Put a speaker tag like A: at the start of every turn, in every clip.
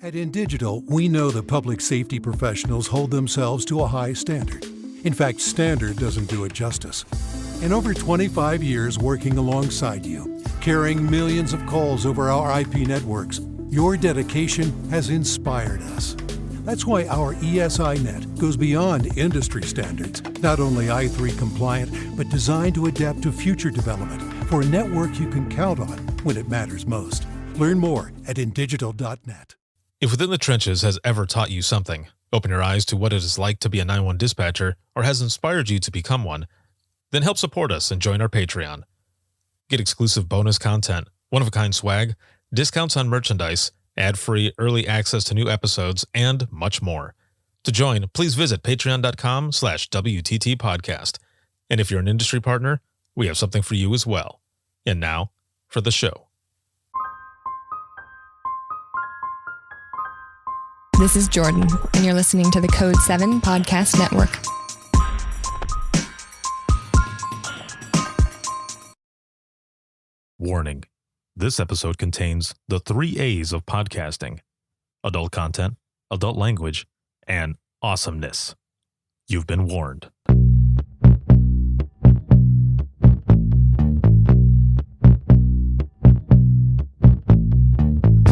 A: At InDigital, we know the public safety professionals hold themselves to a high standard. In fact, standard doesn't do it justice. In over 25 years working alongside you, carrying millions of calls over our IP networks, your dedication has inspired us. That's why our ESI Net goes beyond industry standards, not only I3 compliant, but designed to adapt to future development for a network you can count on when it matters most. Learn more at indigital.net.
B: If Within the Trenches has ever taught you something, open your eyes to what it is like to be a 911 dispatcher, or has inspired you to become one, then help support us and join our Patreon. Get exclusive bonus content, one-of-a-kind swag, discounts on merchandise, ad-free early access to new episodes, and much more. To join, please visit patreon.com/WTT podcast. And if you're an industry partner, we have something for you as well. And now, for the show.
C: This is Jordan, and you're listening to the Code 7 Podcast Network.
B: Warning. This episode contains the 3 A's of podcasting: adult content, adult language, and awesomeness. You've been warned.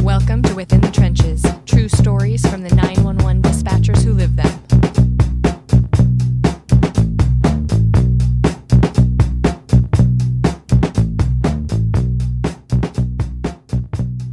C: Welcome to Within the Trenches, true stories from the 911 dispatchers who live them.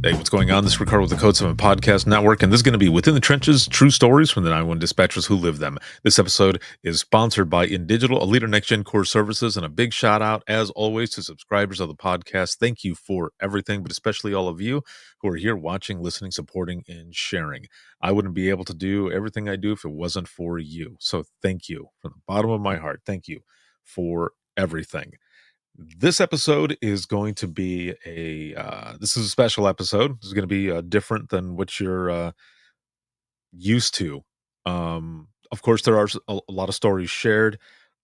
B: Hey, what's going on? This is Ricardo with the Code 7 Podcast Network, and this is going to be Within the Trenches, true stories from the 911 dispatchers who live them. This episode is sponsored by InDigital, a leader next-gen core services, and a big shout-out, as always, to subscribers of the podcast. Thank you for everything, but especially all of you who are here watching, listening, supporting, and sharing. I wouldn't be able to do everything I do if it wasn't for you. So thank you from the bottom of my heart. Thank you for everything. This episode is going to be this is a special episode. This is going to be different than what you're used to. Of course, there are a lot of stories shared.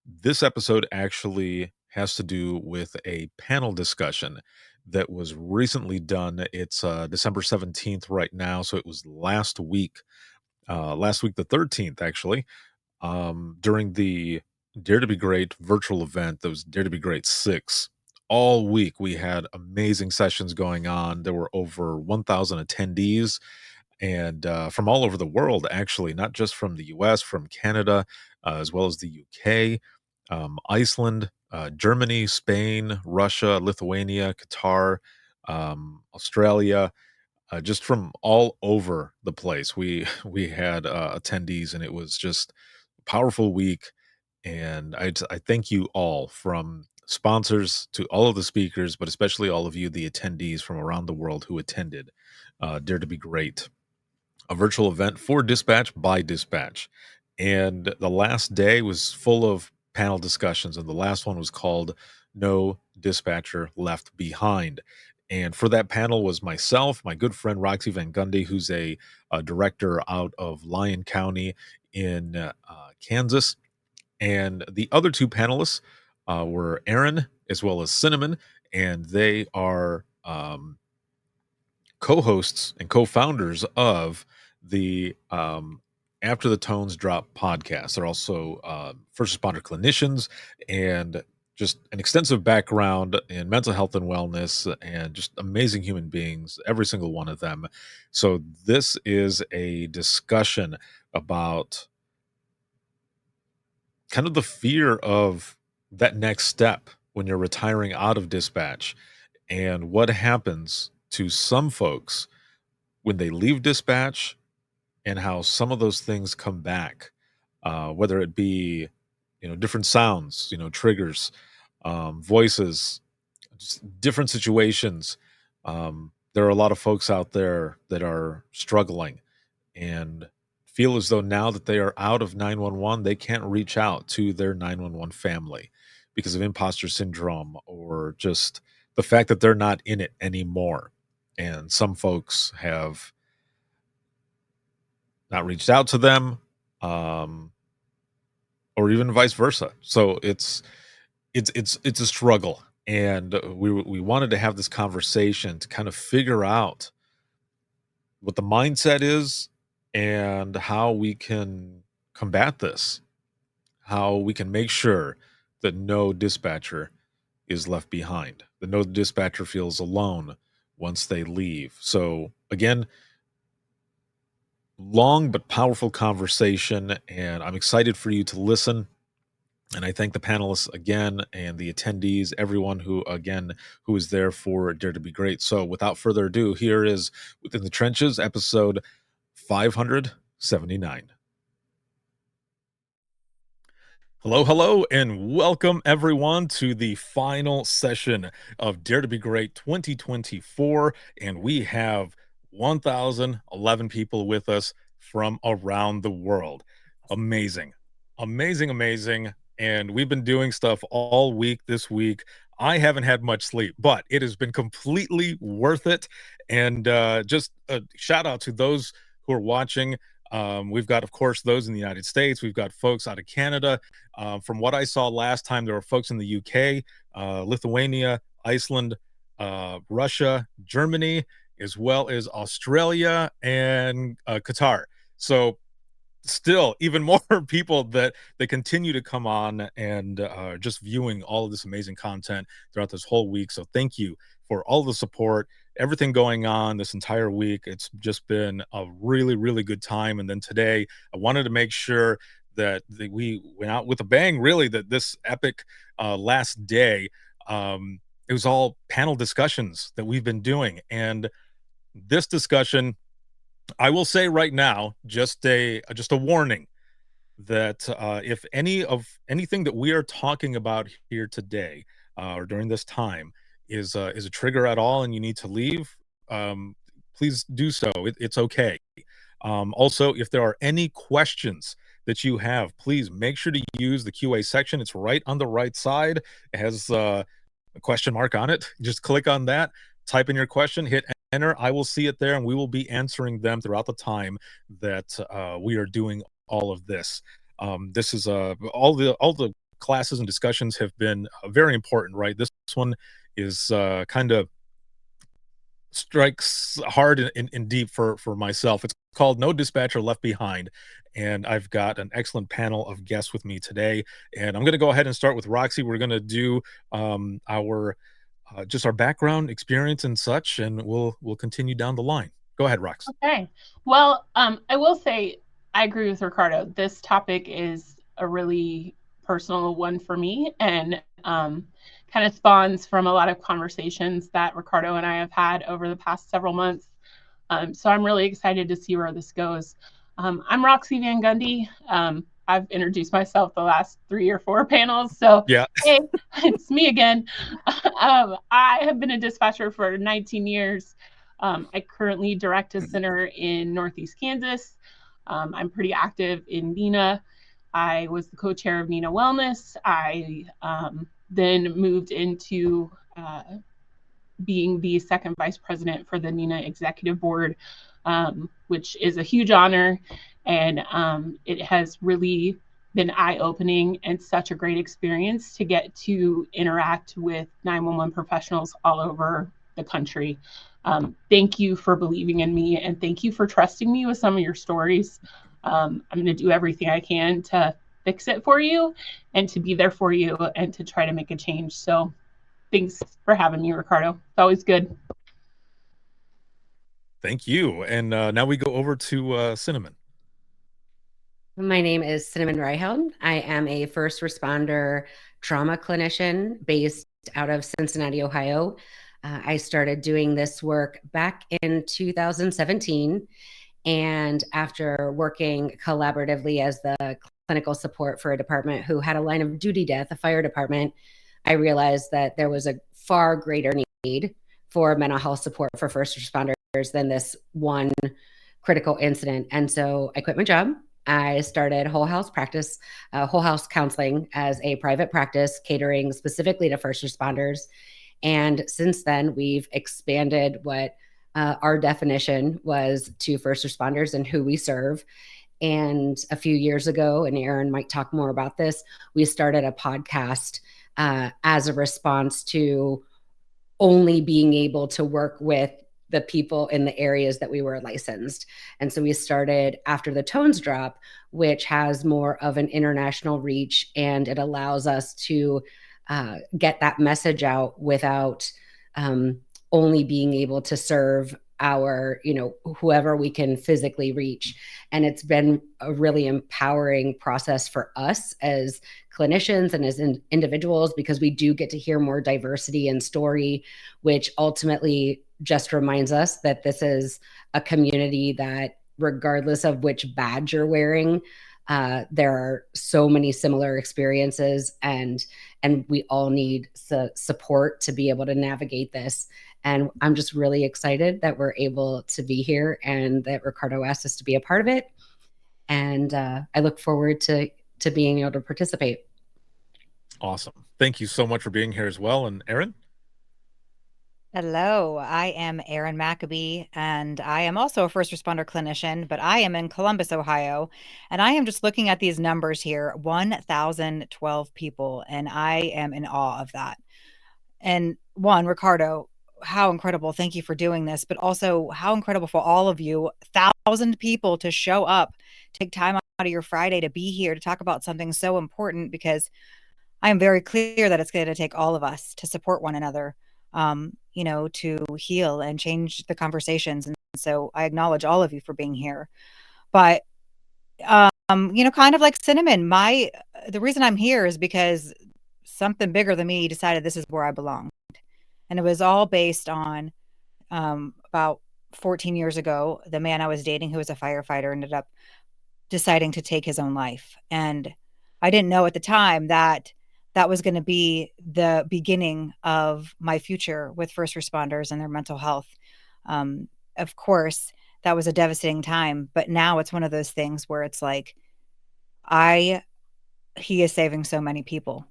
B: This episode actually has to do with a panel discussion that was recently done. It's December 17th right now, so it was last week the 13th, actually, during the Dare to Be Great virtual event. That was Dare to Be Great 6. All week we had amazing sessions going on. There were over 1,000 attendees, and from all over the world, actually, not just from the US, from Canada, as well as the UK, Iceland, Germany, Spain, Russia, Lithuania, Qatar, Australia, just from all over the place. We had attendees, and it was just a powerful week. And I thank you all, from sponsors to all of the speakers, but especially all of you, the attendees from around the world who attended Dare to Be Great, a virtual event for dispatch by dispatch. And the last day was full of panel discussions, and the last one was called No Dispatcher Left Behind. And for that panel was myself, my good friend Roxy VanGundy, who's a director out of Lyon County in Kansas. And the other two panelists were Erin as well as Cinnamon, and they are co-hosts and co-founders of the After the Tones Drop podcast. They're also first responder clinicians, and just an extensive background in mental health and wellness, and just amazing human beings, every single one of them. So this is a discussion about kind of the fear of that next step when you're retiring out of dispatch, and what happens to some folks when they leave dispatch, and how some of those things come back, whether it be, different sounds, triggers, voices, just different situations. There are a lot of folks out there that are struggling and feel as though now that they are out of 911, they can't reach out to their 911 family because of imposter syndrome, or just the fact that they're not in it anymore. And some folks have not reached out to them, or even vice versa. So it's a struggle. And we wanted to have this conversation to kind of figure out what the mindset is and how we can combat this, how we can make sure that no dispatcher is left behind, that no dispatcher feels alone once they leave. So again, long but powerful conversation, and I'm excited for you to listen. And I thank the panelists again and the attendees, everyone who is there for Dare to Be Great. So without further ado, here is Within the Trenches, episode 579. Hello, and welcome everyone to the final session of Dare to Be Great 2024. And we have 1,011 people with us from around the world. Amazing. And we've been doing stuff all week this week. I haven't had much sleep, but it has been completely worth it. And just a shout out to those who are watching. We've got, of course, those in the United States. We've got folks out of Canada. From what I saw last time, there were folks in the UK, Lithuania, Iceland, Russia, Germany, as well as Australia and Qatar. So still even more people that continue to come on and just viewing all of this amazing content throughout this whole week. So thank you for all the support, everything going on this entire week. It's just been a really, really good time. And then today I wanted to make sure that we went out with a bang, really, that this epic last day, it was all panel discussions that we've been doing. And this discussion, I will say right now, just a warning that if anything that we are talking about here today or during this time is a trigger at all and you need to leave, please do so. It's okay. Also, if there are any questions that you have, please make sure to use the QA section. It's right on the right side. It has a question mark on it. Just click on that, type in your question, hit enter. I will see it there, and we will be answering them throughout the time that we are doing all of this. This is all the classes and discussions have been very important, right? This one is kind of strikes hard and deep for myself. It's called No Dispatcher Left Behind, and I've got an excellent panel of guests with me today. And I'm going to go ahead and start with Roxy. We're going to do our just our background experience and such, and we'll continue down the line. Go ahead, Rox.
D: Okay. Well, I will say I agree with Ricardo. This topic is a really personal one for me, and kind of spawns from a lot of conversations that Ricardo and I have had over the past several months. So I'm really excited to see where this goes. I'm Roxy VanGundy. I've introduced myself the last 3 or 4 panels. So
B: yeah,
D: hey, it's me again. I have been a dispatcher for 19 years. I currently direct a center in Northeast Kansas. I'm pretty active in NENA. I was the co-chair of NENA Wellness. I then moved into being the second vice president for the NENA Executive Board, which is a huge honor. And it has really been eye-opening and such a great experience to get to interact with 911 professionals all over the country. Thank you for believing in me, and thank you for trusting me with some of your stories. I'm going to do everything I can to fix it for you and to be there for you and to try to make a change. So thanks for having me, Ricardo. It's always good.
B: Thank you. And now we go over to Cinnamon.
E: My name is Cinnamon Reiheld. I am a first responder trauma clinician based out of Cincinnati, Ohio. I started doing this work back in 2017. And after working collaboratively as the clinical support for a department who had a line of duty death, a fire department, I realized that there was a far greater need for mental health support for first responders than this one critical incident. And so I quit my job. I started whole house practice, whole house counseling as a private practice, catering specifically to first responders. And since then, we've expanded what our definition was to first responders and who we serve. And a few years ago, and Erin might talk more about this, we started a podcast as a response to only being able to work with the people in the areas that we were licensed. And so we started after the tones drop, which has more of an international reach, and it allows us to get that message out without only being able to serve our, whoever we can physically reach. And it's been a really empowering process for us as clinicians and as individuals, because we do get to hear more diversity in story, which ultimately just reminds us that this is a community that, regardless of which badge you're wearing, there are so many similar experiences, and we all need support to be able to navigate this. And I'm just really excited that we're able to be here and that Ricardo asked us to be a part of it. And I look forward to being able to participate.
B: Awesome. Thank you so much for being here as well. And Erin?
F: Hello, I am Erin Maccabee, and I am also a first responder clinician, but I am in Columbus, Ohio, and I am just looking at these numbers here, 1,012 people, and I am in awe of that. And one, Ricardo, how incredible. Thank you for doing this, but also how incredible for all of you, 1,000 people to show up, take time out of your Friday to be here to talk about something so important, because I am very clear that it's going to take all of us to support one another, to heal and change the conversations. And so I acknowledge all of you for being here. But, kind of like Cinnamon, the reason I'm here is because something bigger than me decided this is where I belong. And it was all based on about 14 years ago, the man I was dating, who was a firefighter, ended up deciding to take his own life. And I didn't know at the time that was going to be the beginning of my future with first responders and their mental health. Of course, that was a devastating time, but now it's one of those things where it's like, he is saving so many people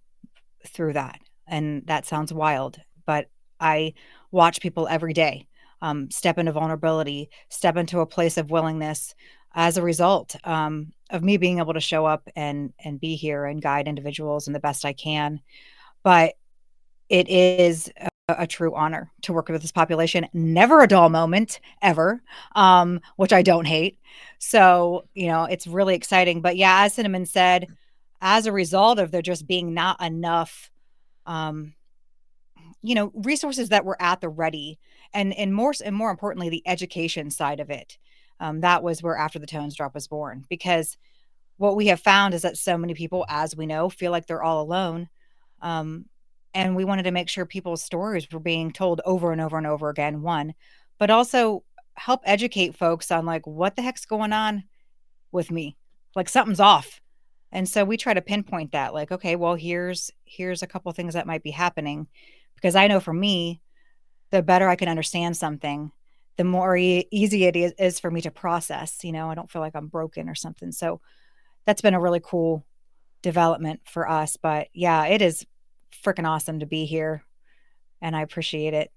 F: through that. And that sounds wild, but I watch people every day step into vulnerability, step into a place of willingness as a result of me being able to show up and be here and guide individuals in the best I can. But it is a true honor to work with this population. Never a dull moment, ever, which I don't hate. So, it's really exciting. But yeah, as Cinnamon said, as a result of there just being not enough resources that were at the ready, and more importantly, the education side of it. That was where After the Tones Drop was born, because what we have found is that so many people, as we know, feel like they're all alone. And we wanted to make sure people's stories were being told over and over and over again, one, but also help educate folks on like, what the heck's going on with me? Like something's off. And so we try to pinpoint that, like, okay, well, here's a couple of things that might be happening, because I know for me, the better I can understand something, the more easy it is for me to process. I don't feel like I'm broken or something. So that's been a really cool development for us. But yeah, it is freaking awesome to be here, and I appreciate it.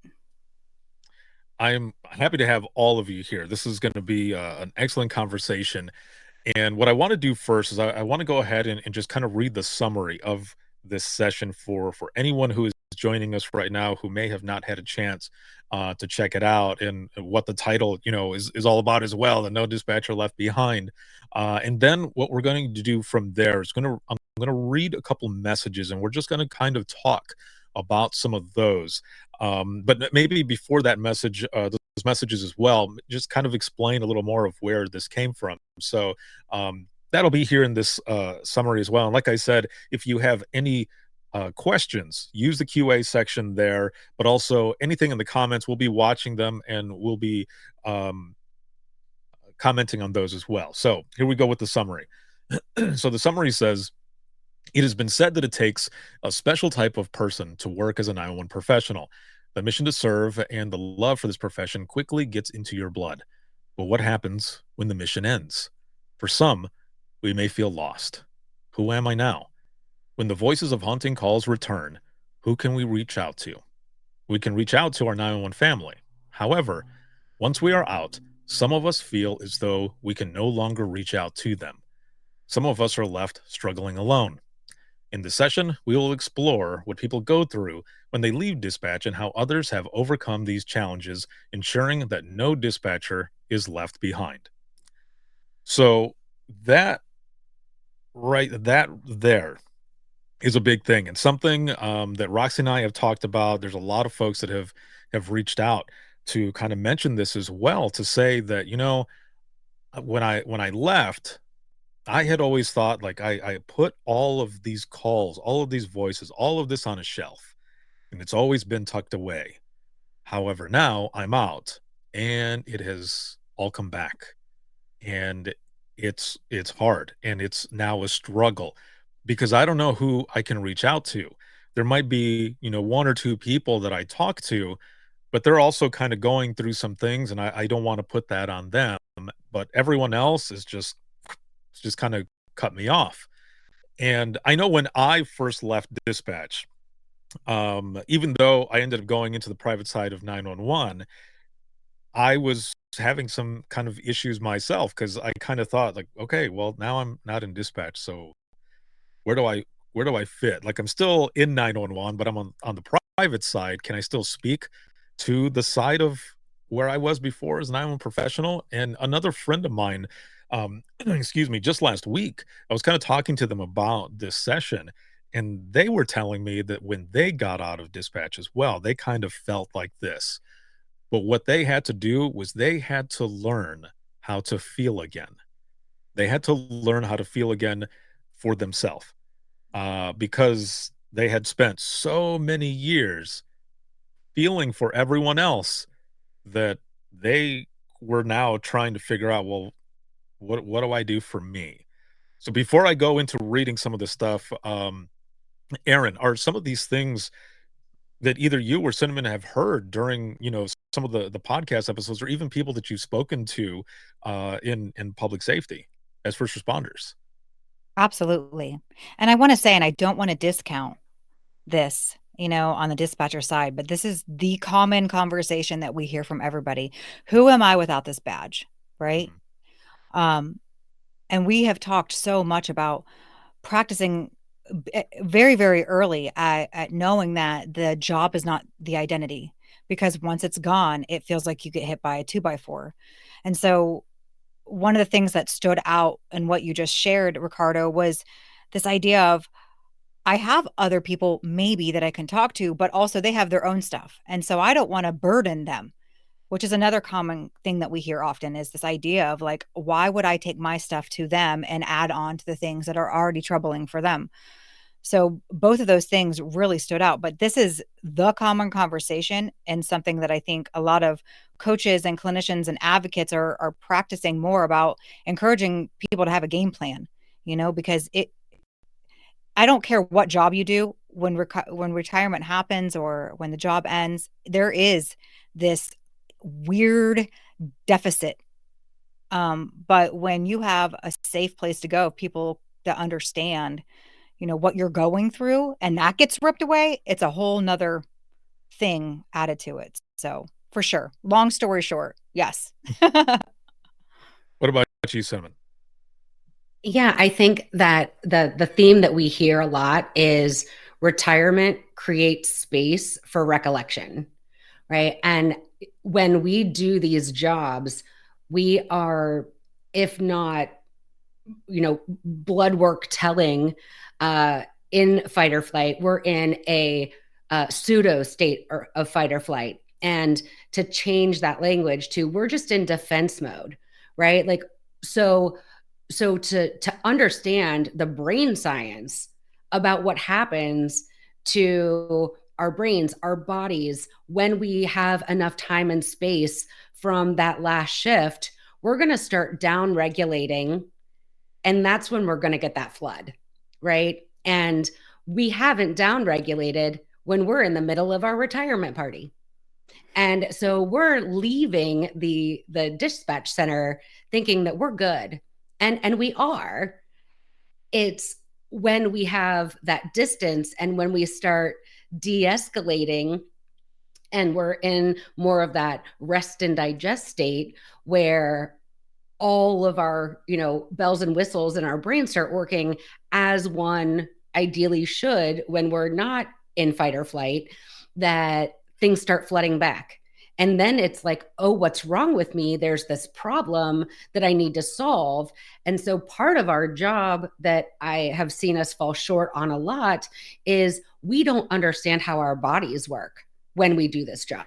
B: I'm happy to have all of you here. This is going to be an excellent conversation. And what I want to do first is I want to go ahead and just kind of read the summary of this session for anyone who is joining us right now who may have not had a chance to check it out, and what the title is all about as well, the No Dispatcher Left Behind. And then what we're going to do from there is I'm going to read a couple messages, and we're just going to kind of talk about some of those. But maybe before that message, those messages as well, just kind of explain a little more of where this came from. So that'll be here in this summary as well. And like I said, if you have any questions, use the QA section there, but also anything in the comments, we'll be watching them and we'll be commenting on those as well. So here we go with the summary. So the summary says, it has been said that it takes a special type of person to work as a 911 professional. The mission to serve and the love for this profession quickly gets into your blood. But what happens when the mission ends? For some, we may feel lost. Who am I now? When the voices of haunting calls return, who can we reach out to? We can reach out to our 911 family. However, once we are out, some of us feel as though we can no longer reach out to them. Some of us are left struggling alone. In this session, we will explore what people go through when they leave dispatch and how others have overcome these challenges, ensuring that no dispatcher is left behind. So that that there is a big thing, and something that Roxy and I have talked about. There's a lot of folks that have reached out to kind of mention this as well, to say that, when I left, I had always thought, like, I put all of these calls, all of these voices, all of this on a shelf, and it's always been tucked away. However, now I'm out and it has all come back, and it's hard, and it's now a struggle because I don't know who I can reach out to. There might be, one or two people that I talk to, but they're also kind of going through some things, and I don't want to put that on them. But everyone else is just kind of cut me off. And I know when I first left dispatch, even though I ended up going into the private side of 911, I was having some kind of issues myself because I kind of thought, like, okay, well, now I'm not in dispatch, so where do I where do I fit? Like, I'm still in 911, but I'm on the private side. Can I still speak to the side of where I was before as an 911 professional? And another friend of mine, excuse me, just last week, I was kind of talking to them about this session, and they were telling me that when they got out of dispatch as well, they kind of felt like this. But what they had to do was they had to learn how to feel again. They had to learn how to feel again for themselves, because they had spent so many years feeling for everyone else that they were now trying to figure out, well, what do I do for me? So before I go into reading some of this stuff, Erin, are some of these things that either you or Cinnamon have heard during, some of the podcast episodes, or even people that you've spoken to in public safety as first responders?
F: Absolutely. And I want to say, and I don't want to discount this, on the dispatcher side, but this is the common conversation that we hear from everybody. Who am I without this badge? Right.
B: Mhm.
F: And we have talked so much about practicing very, very early at knowing that the job is not the identity, because once it's gone, it feels like you get hit by a 2x4. And so one of the things that stood out in what you just shared, Ricardo, was this idea of, I have other people maybe that I can talk to, but also they have their own stuff. And so I don't want to burden them, which is another common thing that we hear often, is this idea of, like, why would I take my stuff to them and add on to the things that are already troubling for them? So both of those things really stood out, but this is the common conversation, and something that I think a lot of coaches and clinicians and advocates are practicing more about, encouraging people to have a game plan, because I don't care what job you do, when retirement happens or when the job ends, there is this weird deficit. But when you have a safe place to go, people that understand, what you're going through, and that gets ripped away, it's a whole nother thing added to it. So for sure. Long story short, yes.
B: What about you, Cinnamon?
E: Yeah, I think that the theme that we hear a lot is retirement creates space for recollection, right? And when we do these jobs, we are, if not, blood work telling, in fight or flight, we're in a pseudo state of fight or flight. And to change that language to, we're just in defense mode, right? Like, so to understand the brain science about what happens to our brains, our bodies, when we have enough time and space from that last shift, we're going to start down regulating. And that's when we're going to get that flood, right? And we haven't down regulated when we're in the middle of our retirement party. And so we're leaving the dispatch center thinking that we're good. And we are. It's when we have that distance and when we start de-escalating and we're in more of that rest and digest state, where all of our, bells and whistles in our brain start working as one ideally should, when we're not in fight or flight, that things start flooding back. And then it's like, oh, what's wrong with me? There's this problem that I need to solve. And so part of our job that I have seen us fall short on a lot is we don't understand how our bodies work when we do this job.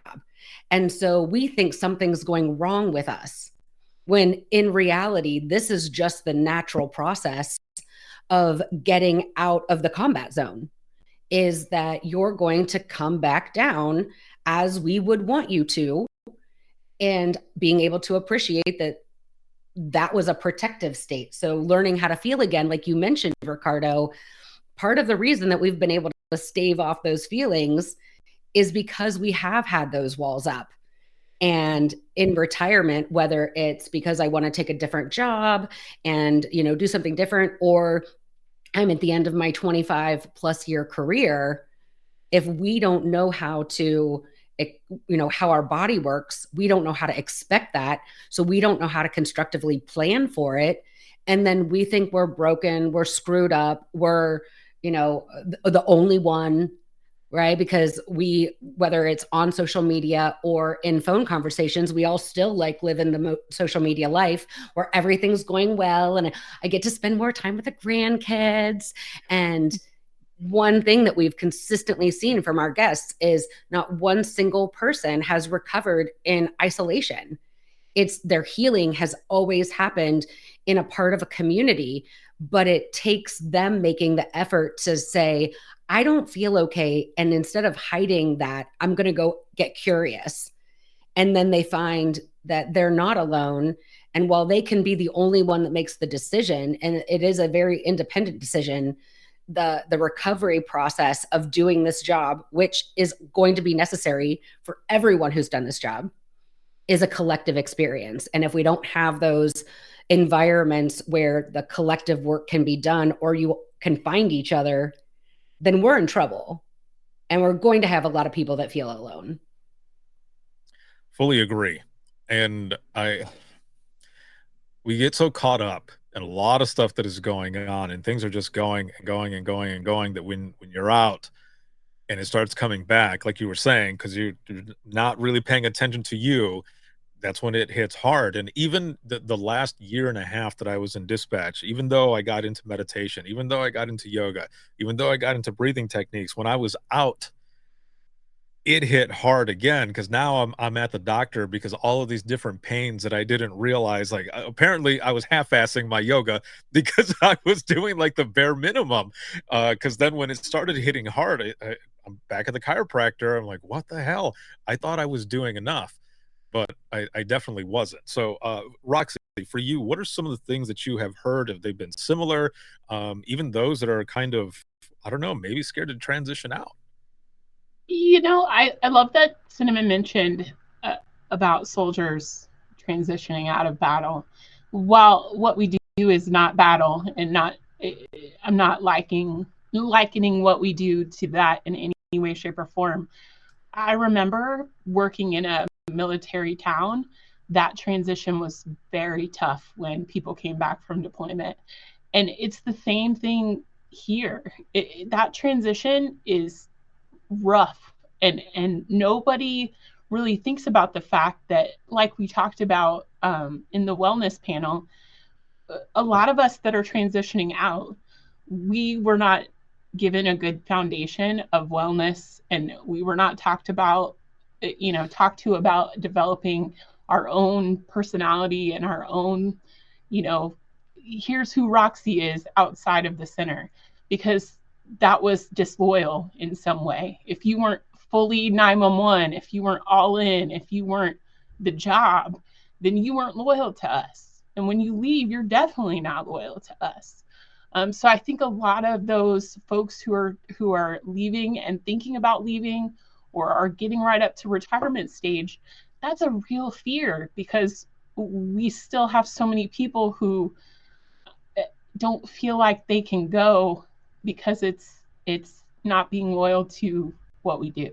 E: And so we think something's going wrong with us, when in reality, this is just the natural process of getting out of the combat zone, is that you're going to come back down as we would want you to, and being able to appreciate that that was a protective state. So learning how to feel again, like you mentioned, Ricardo, part of the reason that we've been able to stave off those feelings is because we have had those walls up. And in retirement, whether it's because I want to take a different job and, do something different, or I'm at the end of my 25 plus year career, if we don't know how to, how our body works, we don't know how to expect that. So we don't know how to constructively plan for it. And then we think we're broken, we're screwed up, we're, the only one, right? Because whether it's on social media or in phone conversations, we all still live in the social media life where everything's going well. And I get to spend more time with the grandkids. And one thing that we've consistently seen from our guests is not one single person has recovered in isolation. It's their healing has always happened in a part of a community, but it takes them making the effort to say, I don't feel okay. And instead of hiding that, I'm going to go get curious. And then they find that they're not alone. And while they can be the only one that makes the decision, and it is a very independent decision, the recovery process of doing this job, which is going to be necessary for everyone who's done this job, is a collective experience. And if we don't have those environments where the collective work can be done, or you can find each other, then we're in trouble. And we're going to have a lot of people that feel alone.
B: Fully agree. And we get so caught up in a lot of stuff that is going on, and things are just going and going and going and going, that when you're out and it starts coming back, like you were saying, because you're not really paying attention to you, that's when it hits hard. And even the last year and a half that I was in dispatch, even though I got into meditation, even though I got into yoga, even though I got into breathing techniques, when I was out, it hit hard again, because now I'm at the doctor because all of these different pains that I didn't realize, apparently I was half-assing my yoga because I was doing the bare minimum, because then when it started hitting hard, I'm back at the chiropractor. I'm like, what the hell? I thought I was doing enough, but I definitely wasn't. So Roxy, for you, what are some of the things that you have heard? Have they been similar? Even those that are kind of, I don't know, maybe scared to transition out?
D: I love that Cinnamon mentioned about soldiers transitioning out of battle. While what we do is not battle, and I'm not likening what we do to that in any way, shape, or form. I remember working in a military town. That transition was very tough when people came back from deployment. And it's the same thing here. That transition is rough, and nobody really thinks about the fact that, like we talked about in the wellness panel, a lot of us that are transitioning out, we were not given a good foundation of wellness, and we were not talked to about developing our own personality and our own, here's who Roxy is outside of the center, because that was disloyal in some way. If you weren't fully 911, if you weren't all in, if you weren't the job, then you weren't loyal to us. And when you leave, you're definitely not loyal to us. So I think a lot of those folks who are leaving and thinking about leaving, or are getting right up to retirement stage, that's a real fear, because we still have so many people who don't feel like they can go because it's not being loyal to what we do,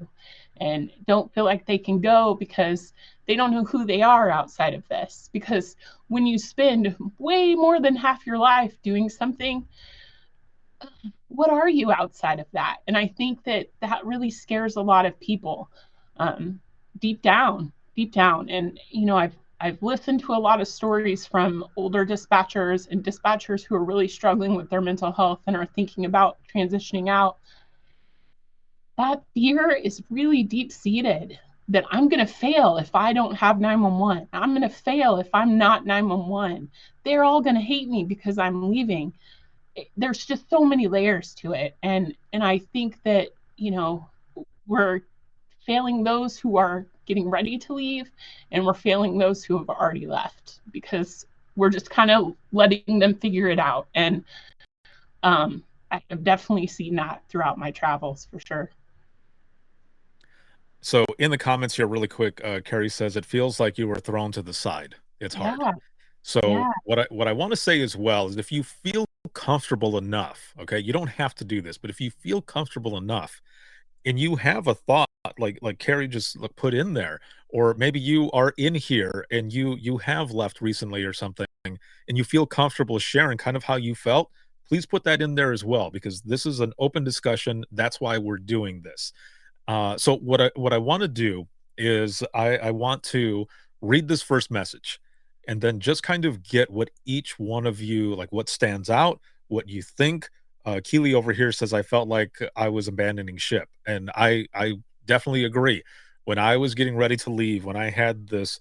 D: and don't feel like they can go because they don't know who they are outside of this. Because when you spend way more than half your life doing something, what are you outside of that? And I think that really scares a lot of people, deep down. And, I've listened to a lot of stories from older dispatchers and dispatchers who are really struggling with their mental health and are thinking about transitioning out. That fear is really deep seated, that I'm going to fail if I don't have 911. I'm going to fail if I'm not 911. They're all going to hate me because I'm leaving. There's just so many layers to it. And I think that, we're failing those who are getting ready to leave, and we're failing those who have already left, because we're just kind of letting them figure it out. And I have definitely seen that throughout my travels, for sure.
B: So in the comments here, really quick, Carrie says, it feels like you were thrown to the side. It's hard.
D: Yeah.
B: So
D: Yeah.
B: what I want to say as well is, if you feel comfortable enough, okay, you don't have to do this, but if you feel comfortable enough and you have a thought like Carrie just put in there, or maybe you are in here and you have left recently or something, and you feel comfortable sharing kind of how you felt, please put that in there as well, because this is an open discussion. That's why we're doing this. So what I want to do is I want to read this first message, and then just kind of get what each one of you, like, what stands out, what you think. Keely over here says, I felt like I was abandoning ship, and I definitely agree. When I was getting ready to leave, when I had this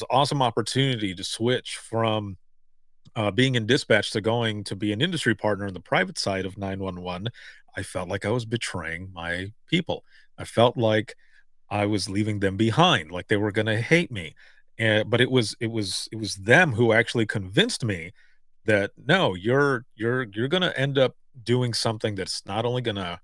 B: awesome opportunity to switch from being in dispatch to going to be an industry partner in the private side of 911, I felt like I was betraying my people. I felt like I was leaving them behind, like they were going to hate me. But it was them who actually convinced me that, no, you're going to end up doing something that's not only going to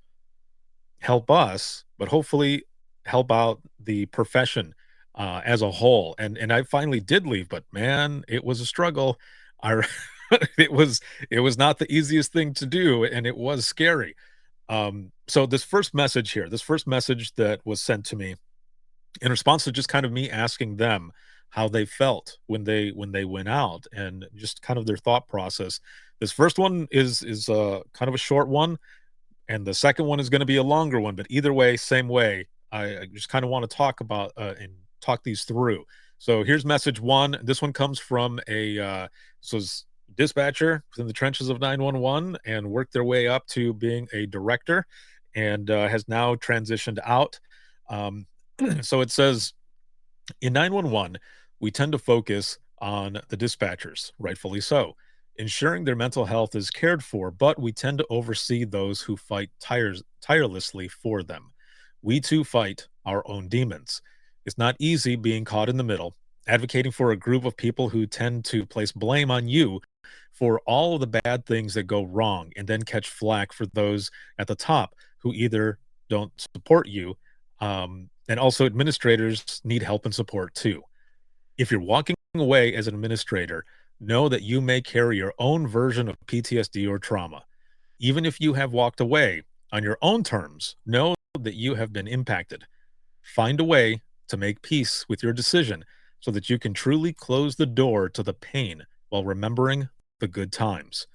B: help us, but hopefully help out the profession as a whole. And I finally did leave, but man, it was a struggle. I it was not the easiest thing to do, and it was scary. So this first message here, this first message that was sent to me in response to just kind of me asking them how they felt when they went out, and just kind of their thought process. This first one is kind of a short one, and the second one is going to be a longer one, but either way, same way. I just kind of want to talk about and talk these through. So here's message one. This one comes from this was dispatcher in the trenches of 911, and worked their way up to being a director, and has now transitioned out. Um, so it says, in 911, we tend to focus on the dispatchers, rightfully so, ensuring their mental health is cared for, but we tend to oversee those who fight tirelessly for them. We too fight our own demons. It's not easy being caught in the middle, advocating for a group of people who tend to place blame on you for all of the bad things that go wrong, and then catch flack for those at the top who either don't support you, and also administrators need help and support too. If you're walking away as an administrator, know that you may carry your own version of PTSD or trauma. Even if you have walked away on your own terms, know that you have been impacted. Find a way to make peace with your decision so that you can truly close the door to the pain while remembering the good times.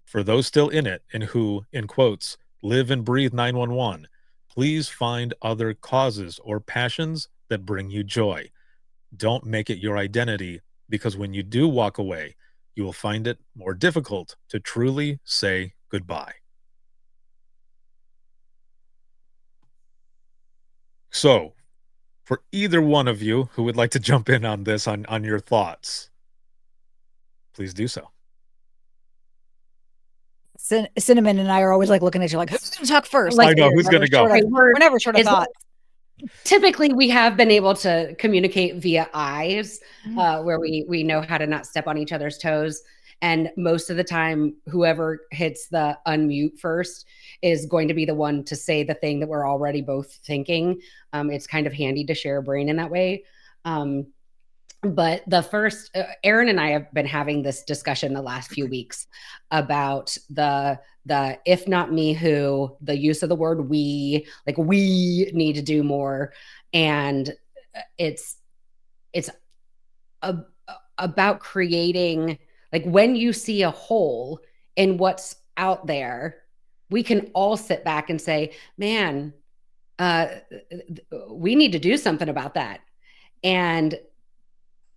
B: For those still in it and who, in quotes, live and breathe 911, please find other causes or passions that bring you joy. Don't make it your identity, because when you do walk away, you will find it more difficult to truly say goodbye. So, for either one of you who would like to jump in on this, on your thoughts, please do so.
F: Cinnamon and I are always like looking at you like, who's going to talk first?
B: I know, who's going to go?
F: We're never short of thoughts.
E: Typically, we have been able to communicate via eyes, where we know how to not step on each other's toes. And most of the time, whoever hits the unmute first is going to be the one to say the thing that we're already both thinking. It's kind of handy to share a brain in that way. But the first, Erin and I have been having this discussion the last few weeks about the if not me, who, the use of the word we, like we need to do more. And it's about creating, like, when you see a hole in what's out there, we can all sit back and say, man, we need to do something about that. And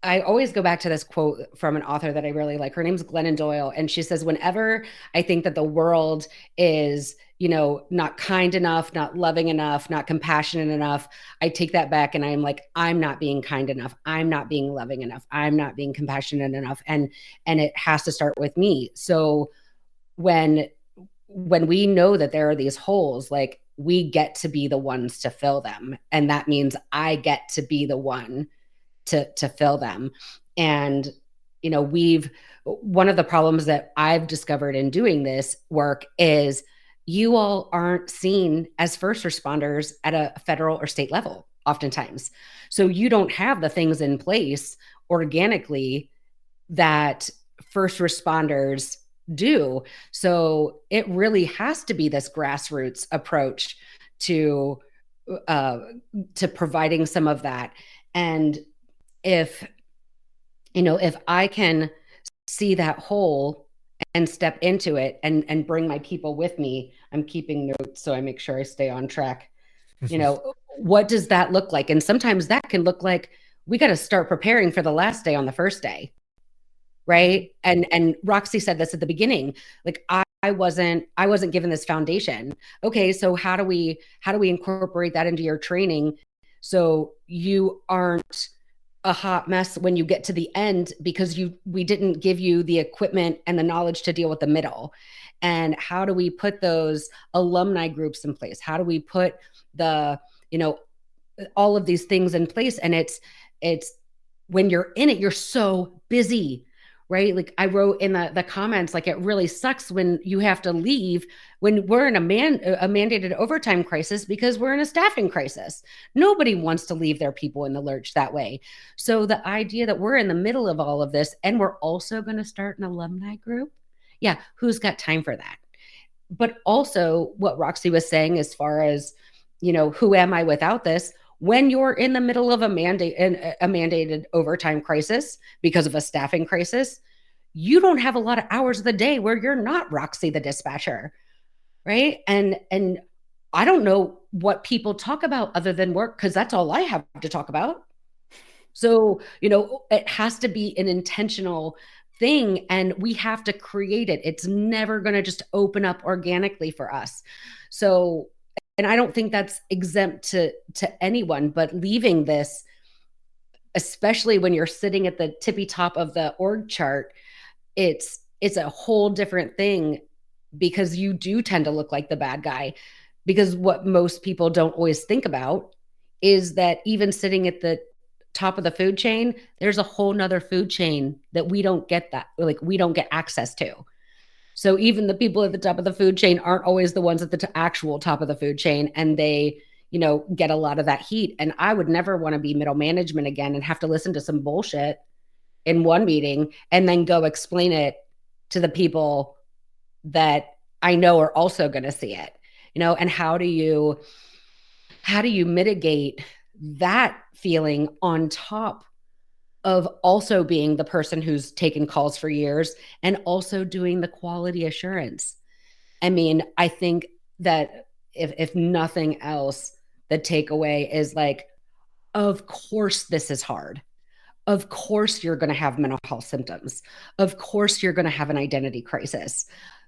E: I always go back to this quote from an author that I really like. Her name's Glennon Doyle. And she says, whenever I think that the world is, not kind enough, not loving enough, not compassionate enough, I take that back and I'm like, I'm not being kind enough. I'm not being loving enough. I'm not being compassionate enough. And it has to start with me. So when we know that there are these holes, like, we get to be the ones to fill them. And that means I get to be the one to fill them. And, one of the problems that I've discovered in doing this work is you all aren't seen as first responders at a federal or state level oftentimes. So you don't have the things in place organically that first responders do. So it really has to be this grassroots approach to providing some of that. And if I can see that hole and step into it and bring my people with me, I'm keeping notes so I make sure I stay on track. What does that look like? And sometimes that can look like we got to start preparing for the last day on the first day. Right. And Roxy said this at the beginning, like, I wasn't given this foundation. Okay. So how do we incorporate that into your training so you aren't a hot mess when you get to the end because we didn't give you the equipment and the knowledge to deal with the middle? And how do we put those alumni groups in place? How do we put the, all of these things in place? And it's when you're in it, you're so busy, right? Like I wrote in the comments, like, it really sucks when you have to leave when we're in a mandated overtime crisis because we're in a staffing crisis. Nobody wants to leave their people in the lurch that way. So the idea that we're in the middle of all of this and we're also going to start an alumni group. Yeah. Who's got time for that? But also what Roxy was saying, as far as, who am I without this? When you're in the middle of a mandated overtime crisis because of a staffing crisis, you don't have a lot of hours of the day where you're not Roxy the dispatcher, right? And I don't know what people talk about other than work, because that's all I have to talk about. So, it has to be an intentional thing, and we have to create it. It's never going to just open up organically for us. So, and I don't think that's exempt to anyone, but leaving this, especially when you're sitting at the tippy top of the org chart, it's a whole different thing, because you do tend to look like the bad guy. Because what most people don't always think about is that even sitting at the top of the food chain, there's a whole nother food chain that we don't get access to. So even the people at the top of the food chain aren't always the ones at the actual top of the food chain, and they, get a lot of that heat. And I would never want to be middle management again and have to listen to some bullshit in one meeting and then go explain it to the people that I know are also going to see it, and how do you mitigate that feeling on top of also being the person who's taken calls for years and also doing the quality assurance? I mean, I think that if nothing else, the takeaway is like, of course this is hard. Of course you're going to have mental health symptoms. Of course you're going to have an identity crisis.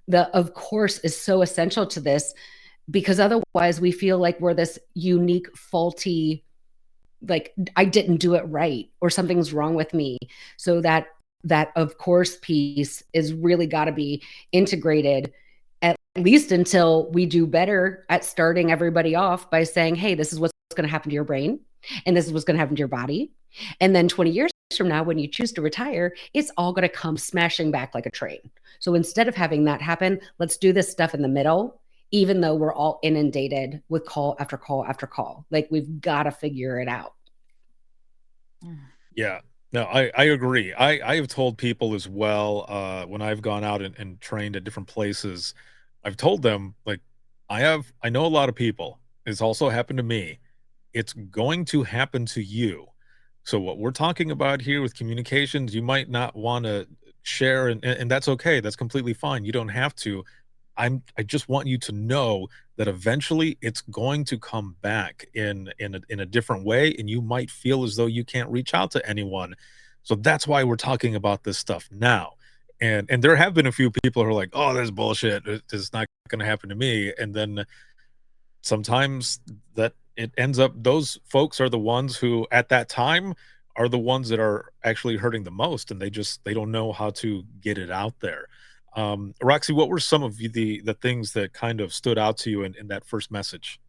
E: The of course is so essential to this, because otherwise we feel like we're this unique, faulty, like I didn't do it right or something's wrong with me. So that of course piece is really got to be integrated, at least until we do better at starting everybody off by saying, hey, this is what's going to happen to your brain, and this is what's going to happen to your body. And then 20 years from now, when you choose to retire, it's all going to come smashing back like a train. So instead of having that happen, let's do this stuff in the middle, even though we're all inundated with call after call after call. Like, we've got to figure it out.
B: Yeah, no, I agree. I have told people as well, when I've gone out and trained at different places, I've told them, like, I know a lot of people. It's also happened to me. It's going to happen to you. So what we're talking about here with communications, you might not want to share, and that's okay. That's completely fine. You don't have to. I just want you to know that eventually it's going to come back in a different way, and you might feel as though you can't reach out to anyone. So that's why we're talking about this stuff now. And there have been a few people who are like, "Oh, that's bullshit. It's not going to happen to me." And then sometimes that it ends up those folks are the ones who at that time are the ones that are actually hurting the most, and they don't know how to get it out there. Roxy, what were some of the things that kind of stood out to you in that first message?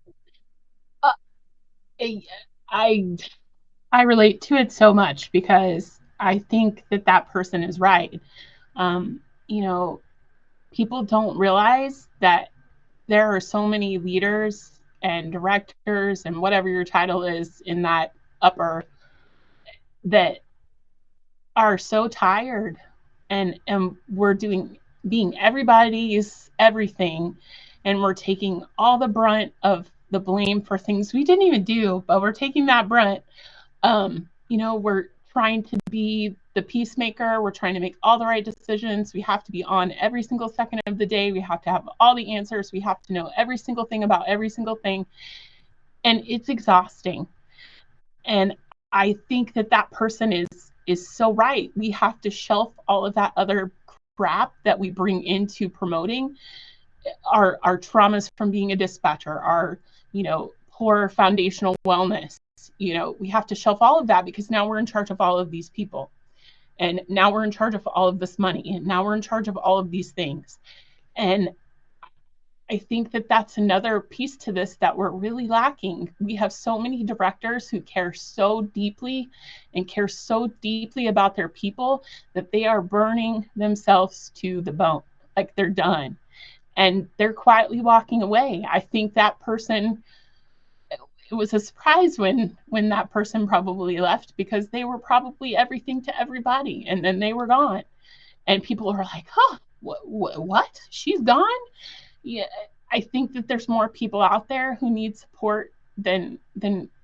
D: Uh, I I relate to it so much because I think that person is right. Um, you know, people don't realize that there are so many leaders and directors and whatever your title is in that upper that are so tired, and we're being everybody's everything, and we're taking all the brunt of the blame for things we didn't even do, but we're taking that brunt. We're trying to be the peacemaker. We're trying to make all the right decisions. We have to be on every single second of the day. We have to have all the answers. We have to know every single thing about every single thing. And it's exhausting. And I think that person is so right. We have to shelf all of that other crap that we bring into promoting our traumas from being a dispatcher, our, poor foundational wellness. We have to shelf all of that because now we're in charge of all of these people. And now we're in charge of all of this money. And now we're in charge of all of these things. And I think that's another piece to this that we're really lacking. We have so many directors who care so deeply about their people that they are burning themselves to the bone, like they're done. And they're quietly walking away. I think that person, it was a surprise when that person probably left because they were probably everything to everybody, and then they were gone. And people were like, "Huh, what? She's gone?" Yeah, I think that there's more people out there who need support than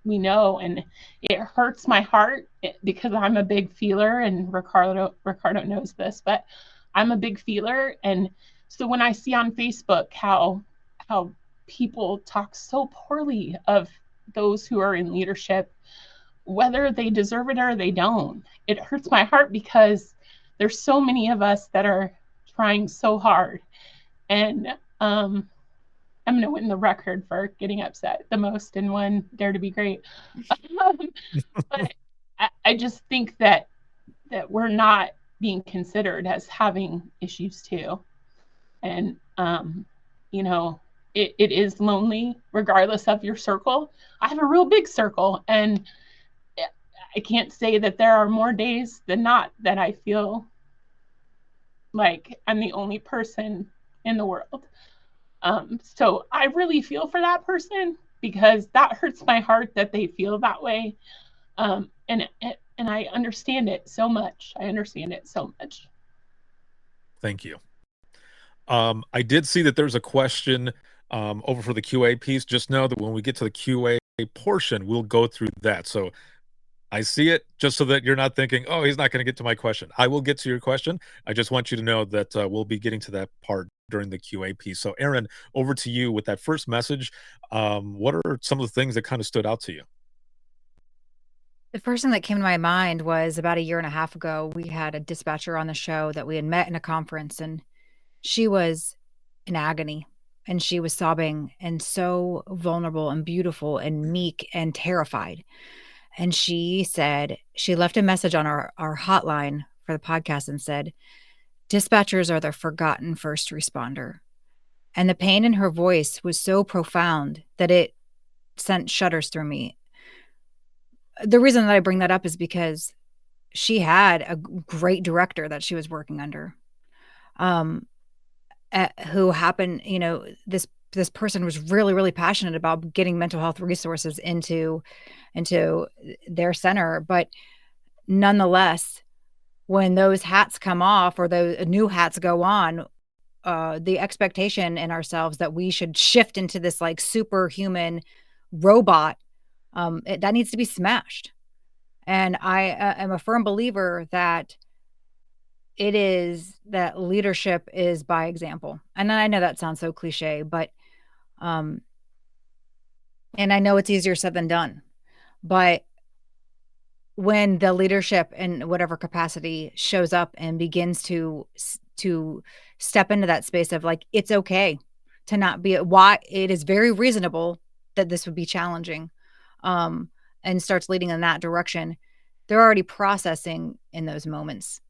D: we know, and it hurts my heart because I'm a big feeler, and Ricardo knows this, but I'm a big feeler, and so when I see on Facebook how people talk so poorly of those who are in leadership, whether they deserve it or they don't, it hurts my heart because there's so many of us that are trying so hard. And I'm going to win the record for getting upset the most in one Dare to Be Great. But I just think that we're not being considered as having issues too. And, it is lonely regardless of your circle. I have a real big circle, and I can't say that there are more days than not that I feel like I'm the only person in the world. So I really feel for that person because that hurts my heart that they feel that way. And I understand it so much.
B: Thank you. I did see that there's a question over for the QA piece. Just know that when we get to the QA portion, we'll go through that. So I see it just so that you're not thinking, oh, he's not going to get to my question. I will get to your question. I just want you to know that we'll be getting to that part during the QA piece. So Erin, over to you with that first message. What are some of the things that kind of stood out to you?
F: The first thing that came to my mind was about a year and a half ago, we had a dispatcher on the show that we had met in a conference, and she was in agony, and she was sobbing and so vulnerable and beautiful and meek and terrified. And she said, she left a message on our hotline for the podcast and said, "Dispatchers are the forgotten first responder." And the pain in her voice was so profound that it sent shudders through me. The reason that I bring that up is because she had a great director that she was working under, who happened, this person was really, really passionate about getting mental health resources into their center. But nonetheless, when those hats come off or the new hats go on, the expectation in ourselves that we should shift into this like superhuman robot, that needs to be smashed. And I am a firm believer that it is that leadership is by example. And I know that sounds so cliche, but and I know it's easier said than done. But when the leadership in whatever capacity shows up and begins to step into that space of like, it's okay to not be, why it is very reasonable that this would be challenging, and starts leading in that direction, they're already processing in those moments.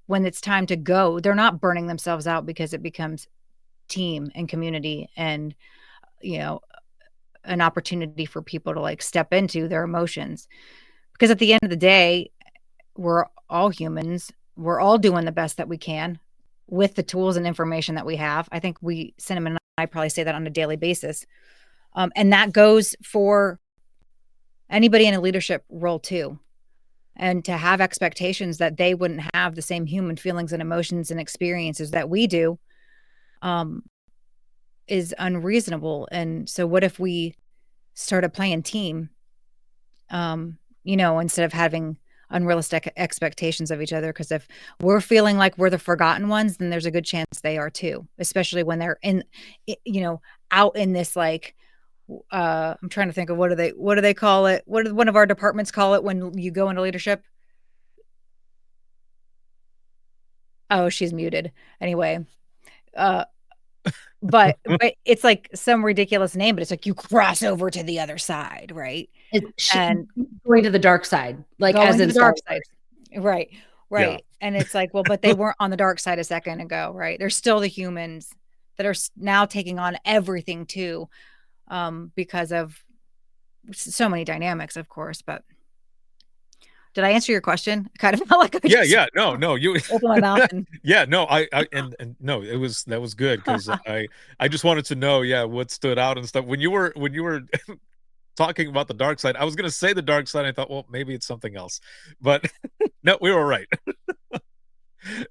F: When it's time to go, they're not burning themselves out because it becomes team and community and, an opportunity for people to like step into their emotions. Because at the end of the day, we're all humans. We're all doing the best that we can with the tools and information that we have. I think Cinnamon and I probably say that on a daily basis. And that goes for anybody in a leadership role too. And to have expectations that they wouldn't have the same human feelings and emotions and experiences that we do, is unreasonable. And so what if we started playing team, instead of having unrealistic expectations of each other? Because if we're feeling like we're the forgotten ones, then there's a good chance they are too, especially when they're out in this, like, I'm trying to think of what do they call it? What did one of our departments call it when you go into leadership? Oh, she's muted. Anyway, but it's like some ridiculous name, but it's like you cross over to the other side, right?
E: And going to the dark side, like as in
F: the dark side, right?
B: Yeah.
F: And it's like, well, but they weren't on the dark side a second ago, right? They're still the humans that are now taking on everything too, because of so many dynamics, of course. But did I answer your question? I kind of felt like
B: no, you
F: open my mouth. And...
B: yeah, no, I no, that was good because I just wanted to know, what stood out and stuff when you were talking about the dark side. I was going to say the dark side. I thought, well, maybe it's something else, but no, we were right.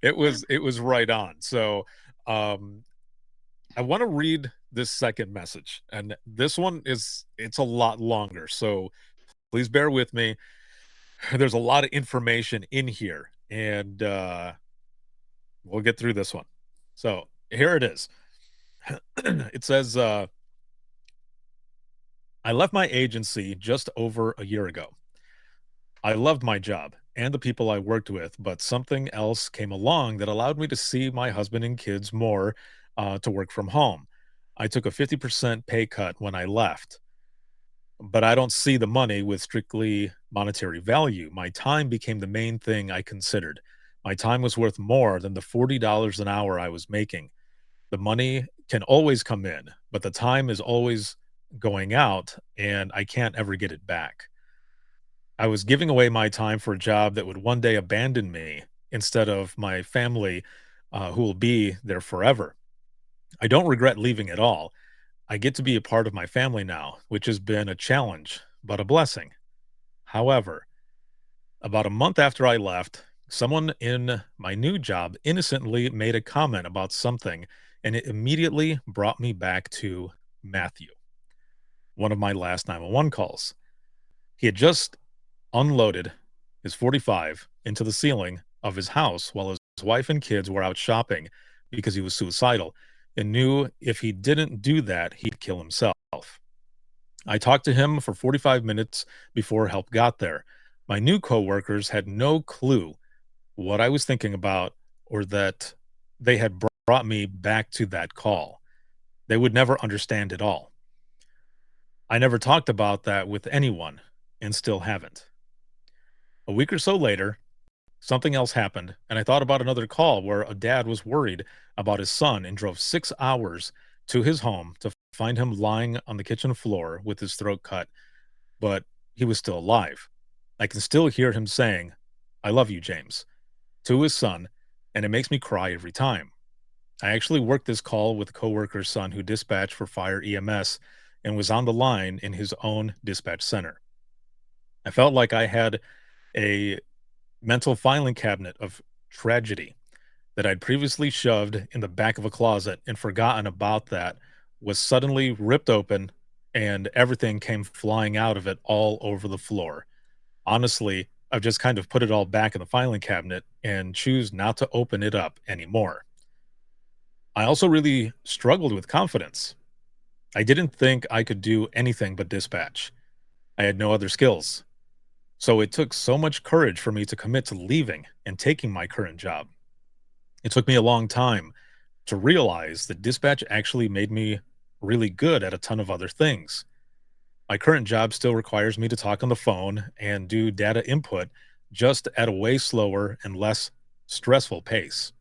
B: It was right on. So, I want to read this second message, and this one it's a lot longer. So please bear with me. There's a lot of information in here, and we'll get through this one. So here it is. It says, I left my agency just over a year ago. I loved my job and the people I worked with, but something else came along that allowed me to see my husband and kids more, to work from home. I took a 50% pay cut when I left, but I don't see the money with strictly monetary value. My time became the main thing I considered. My time was worth more than the $40 an hour I was making. The money can always come in, but the time is always going out, and I can't ever get it back. I was giving away my time for a job that would one day abandon me instead of my family, who will be there forever. I don't regret leaving at all. I get to be a part of my family now, which has been a challenge, but a blessing. However, about a month after I left, someone in my new job innocently made a comment about something, and it immediately brought me back to Matthew, one of my last 911 calls. He had just unloaded his 45 into the ceiling of his house while his wife and kids were out shopping because he was suicidal and knew if he didn't do that, he'd kill himself. I talked to him for 45 minutes before help got there. My new coworkers had no clue what I was thinking about, or that they had brought me back to that call. They would never understand it all. I never talked about that with anyone, and still haven't. A week or so later, something else happened, and I thought about another call where a dad was worried about his son and drove 6 hours to his home to find him lying on the kitchen floor with his throat cut, but he was still alive. I can still hear him saying, "I love you, James," to his son, and it makes me cry every time. I actually worked this call with a coworker's son who dispatched for fire EMS and was on the line in his own dispatch center. I felt like I had a mental filing cabinet of tragedy that I'd previously shoved in the back of a closet and forgotten about, that was suddenly ripped open, and everything came flying out of it all over the floor. Honestly, I've just kind of put it all back in the filing cabinet and choose not to open it up anymore. I also really struggled with confidence. I didn't think I could do anything but dispatch. I had no other skills. So it took so much courage for me to commit to leaving and taking my current job. It took me a long time to realize that dispatch actually made me really good at a ton of other things. My current job still requires me to talk on the phone and do data input, just at a way slower and less stressful pace.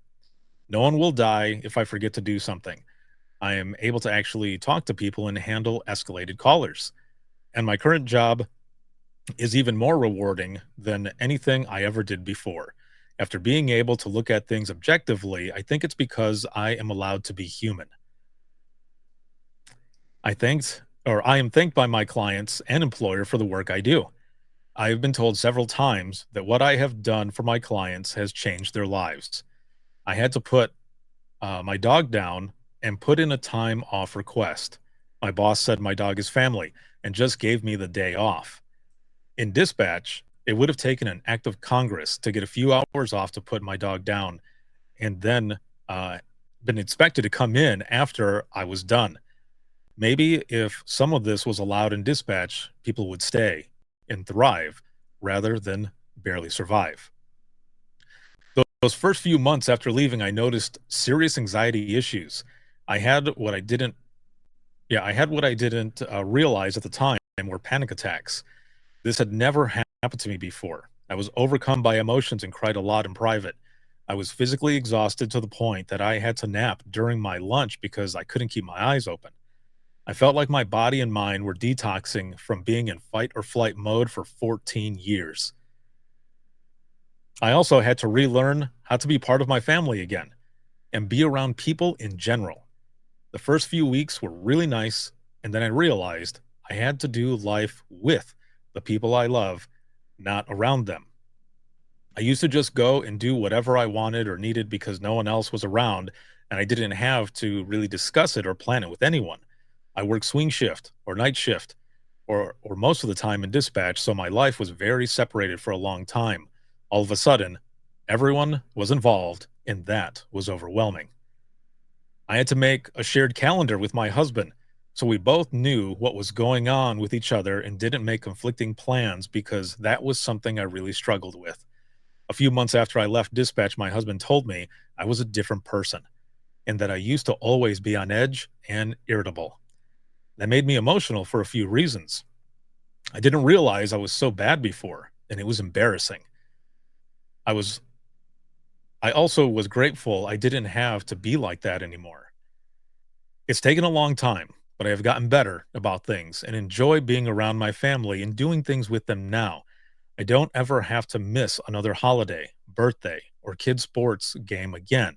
B: No one will die if I forget to do something. I am able to actually talk to people and handle escalated callers. And my current job is even more rewarding than anything I ever did before. After being able to look at things objectively, I think it's because I am allowed to be human. I am thanked by my clients and employer for the work I do. I have been told several times that what I have done for my clients has changed their lives. I had to put my dog down and put in a time off request. My boss said my dog is family and just gave me the day off. In dispatch, it would have taken an act of Congress to get a few hours off to put my dog down and then been expected to come in after I was done. Maybe if some of this was allowed in dispatch, people would stay and thrive rather than barely survive. Those first few months after leaving, I noticed serious anxiety issues. I had what I didn't, I had what I didn't realize at the time were panic attacks. This had never happened to me before. I was overcome by emotions and cried a lot in private. I was physically exhausted to the point that I had to nap during my lunch because I couldn't keep my eyes open. I felt like my body and mind were detoxing from being in fight or flight mode for 14 years. I also had to relearn how to be part of my family again and be around people in general. The first few weeks were really nice, and then I realized I had to do life with the people I love, not around them. I used to just go and do whatever I wanted or needed because no one else was around, and I didn't have to really discuss it or plan it with anyone. I worked swing shift or night shift or most of the time in dispatch, so my life was very separated for a long time. All of a sudden, everyone was involved, and that was overwhelming. I had to make a shared calendar with my husband, so we both knew what was going on with each other and didn't make conflicting plans because that was something I really struggled with. A few months after I left dispatch, my husband told me I was a different person and that I used to always be on edge and irritable. That made me emotional for a few reasons. I didn't realize I was so bad before, and it was embarrassing. I also was grateful I didn't have to be like that anymore. It's taken a long time, but I have gotten better about things and enjoy being around my family and doing things with them now. I don't ever have to miss another holiday, birthday, or kids' sports game again.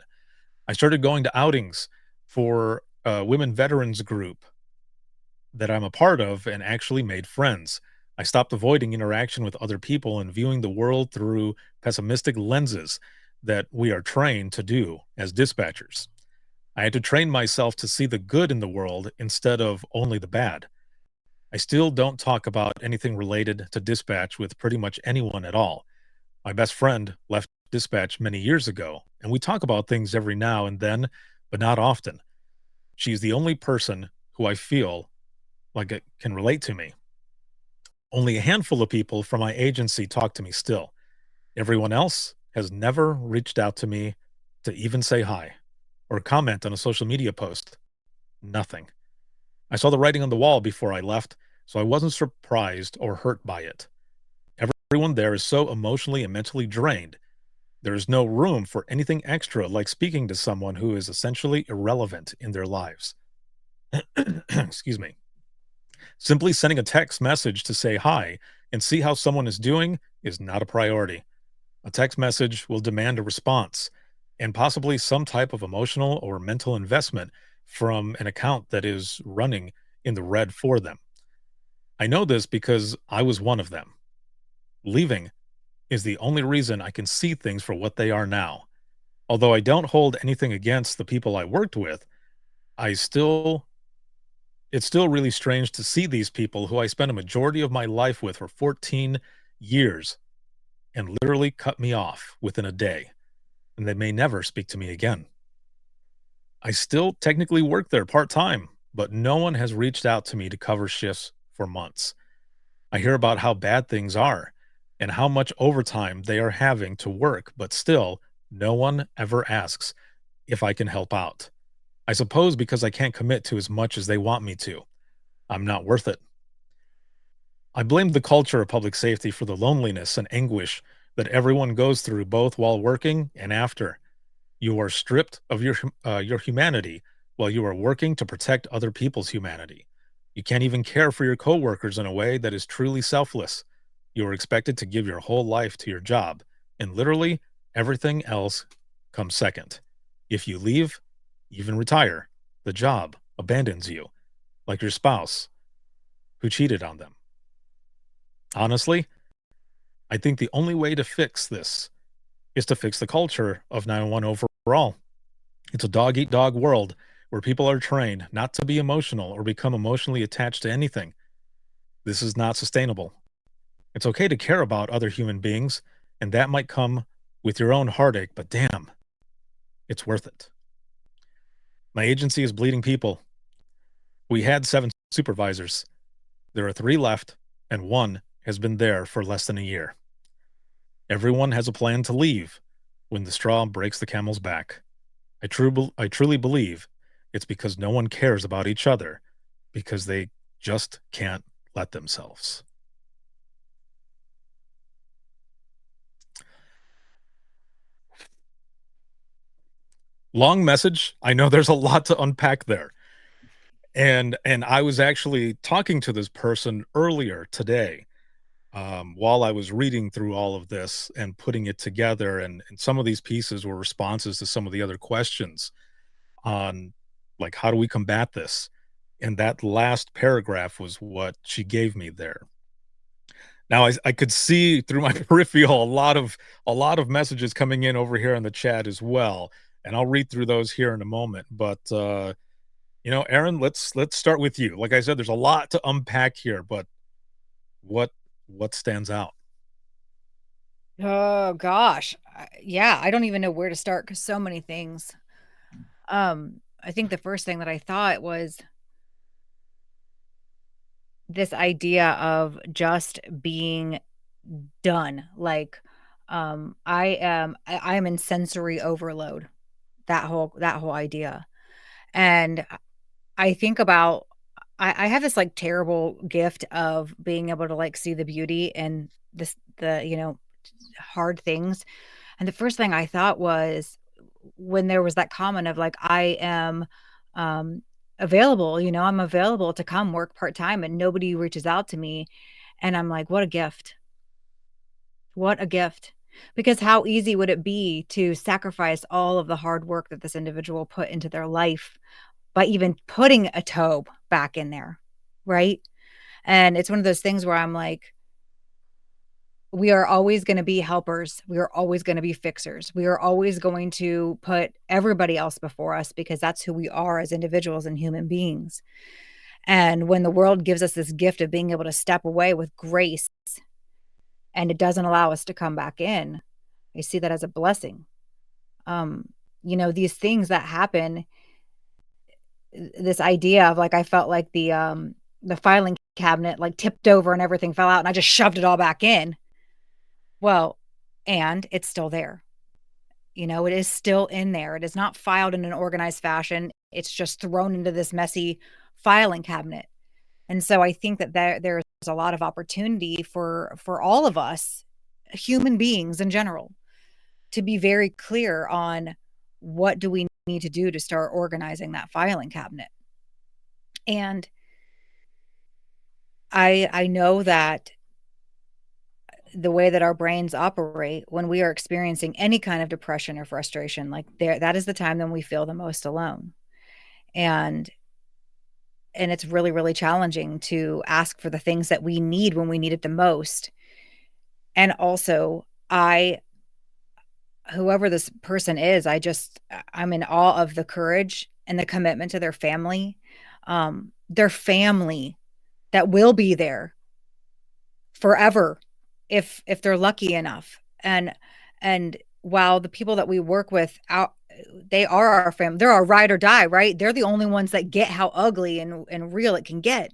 B: I started going to outings for a women veterans group that I'm a part of and actually made friends. I stopped avoiding interaction with other people and viewing the world through pessimistic lenses that we are trained to do as dispatchers. I had to train myself to see the good in the world instead of only the bad. I still don't talk about anything related to dispatch with pretty much anyone at all. My best friend left dispatch many years ago, and we talk about things every now and then, but not often. She's the only person who I feel like it can relate to me. Only a handful of people from my agency talk to me still. Everyone else has never reached out to me to even say hi or comment on a social media post. Nothing. I saw the writing on the wall before I left, so I wasn't surprised or hurt by it. Everyone there is so emotionally and mentally drained. There is no room for anything extra like speaking to someone who is essentially irrelevant in their lives. Excuse me. Simply sending a text message to say hi and see how someone is doing is not a priority. A text message will demand a response and possibly some type of emotional or mental investment from an account that is running in the red for them. I know this because I was one of them. Leaving is the only reason I can see things for what they are now. Although I don't hold anything against the people I worked with, it's still really strange to see these people who I spent a majority of my life with for 14 years and literally cut me off within a day, and they may never speak to me again. I still technically work there part time, but no one has reached out to me to cover shifts for months. I hear about how bad things are and how much overtime they are having to work, but still, no one ever asks if I can help out. I suppose because I can't commit to as much as they want me to. I'm not worth it. I blame the culture of public safety for the loneliness and anguish that everyone goes through both while working and after. You are stripped of your humanity while you are working to protect other people's humanity. You can't even care for your coworkers in a way that is truly selfless. You are expected to give your whole life to your job, and literally everything else comes second. If you leave, even retire, the job abandons you, like your spouse who cheated on them. Honestly, I think the only way to fix this is to fix the culture of 911 overall. It's a dog eat dog world where people are trained not to be emotional or become emotionally attached to anything. This is not sustainable. It's okay to care about other human beings, and that might come with your own heartache, but damn, it's worth it. My agency is bleeding people. We had 7 supervisors. There are 3 left, and 1 has been there for less than a year. Everyone has a plan to leave when the straw breaks the camel's back. I truly believe it's because no one cares about each other, because they just can't let themselves. Long message. I know there's a lot to unpack there. And I was actually talking to this person earlier today, while I was reading through all of this and putting it together, and some of these pieces were responses to some of the other questions on, like, how do we combat this? And that last paragraph was what she gave me there. Now I could see through my peripheral a lot of messages coming in over here in the chat as well, and I'll read through those here in a moment. But Erin, let's start with you. Like I said, there's a lot to unpack here, but what stands out?
F: Oh gosh. Yeah, I don't even know where to start because so many things. I think the first thing that I thought was this idea of just being done. Like, I am in sensory overload. That whole idea. And I think about I have this like terrible gift of being able to like see the beauty in the hard things. And the first thing I thought was when there was that comment of like, I am available, I'm available to come work part-time and nobody reaches out to me. And I'm like, what a gift. What a gift. Because how easy would it be to sacrifice all of the hard work that this individual put into their life by even putting a toe back in there, right? And it's one of those things where I'm like, we are always going to be helpers. We are always going to be fixers. We are always going to put everybody else before us because that's who we are as individuals and human beings. And when the world gives us this gift of being able to step away with grace and it doesn't allow us to come back in, I see that as a blessing. These things that happen, this idea of like, I felt like the filing cabinet like tipped over and everything fell out and I just shoved it all back in. Well, and it's still there. It is still in there. It is not filed in an organized fashion. It's just thrown into this messy filing cabinet. And so I think that there's a lot of opportunity for all of us, human beings in general, to be very clear on what do we need to do to start organizing that filing cabinet. And I know that the way that our brains operate when we are experiencing any kind of depression or frustration, like that is the time when we feel the most alone. And it's really, really challenging to ask for the things that we need when we need it the most. And also, whoever this person is, I'm in awe of the courage and the commitment to their family that will be there forever if they're lucky enough And while the people that we work with they are our family, they're our ride or die, right? They're the only ones that get how ugly and real it can get.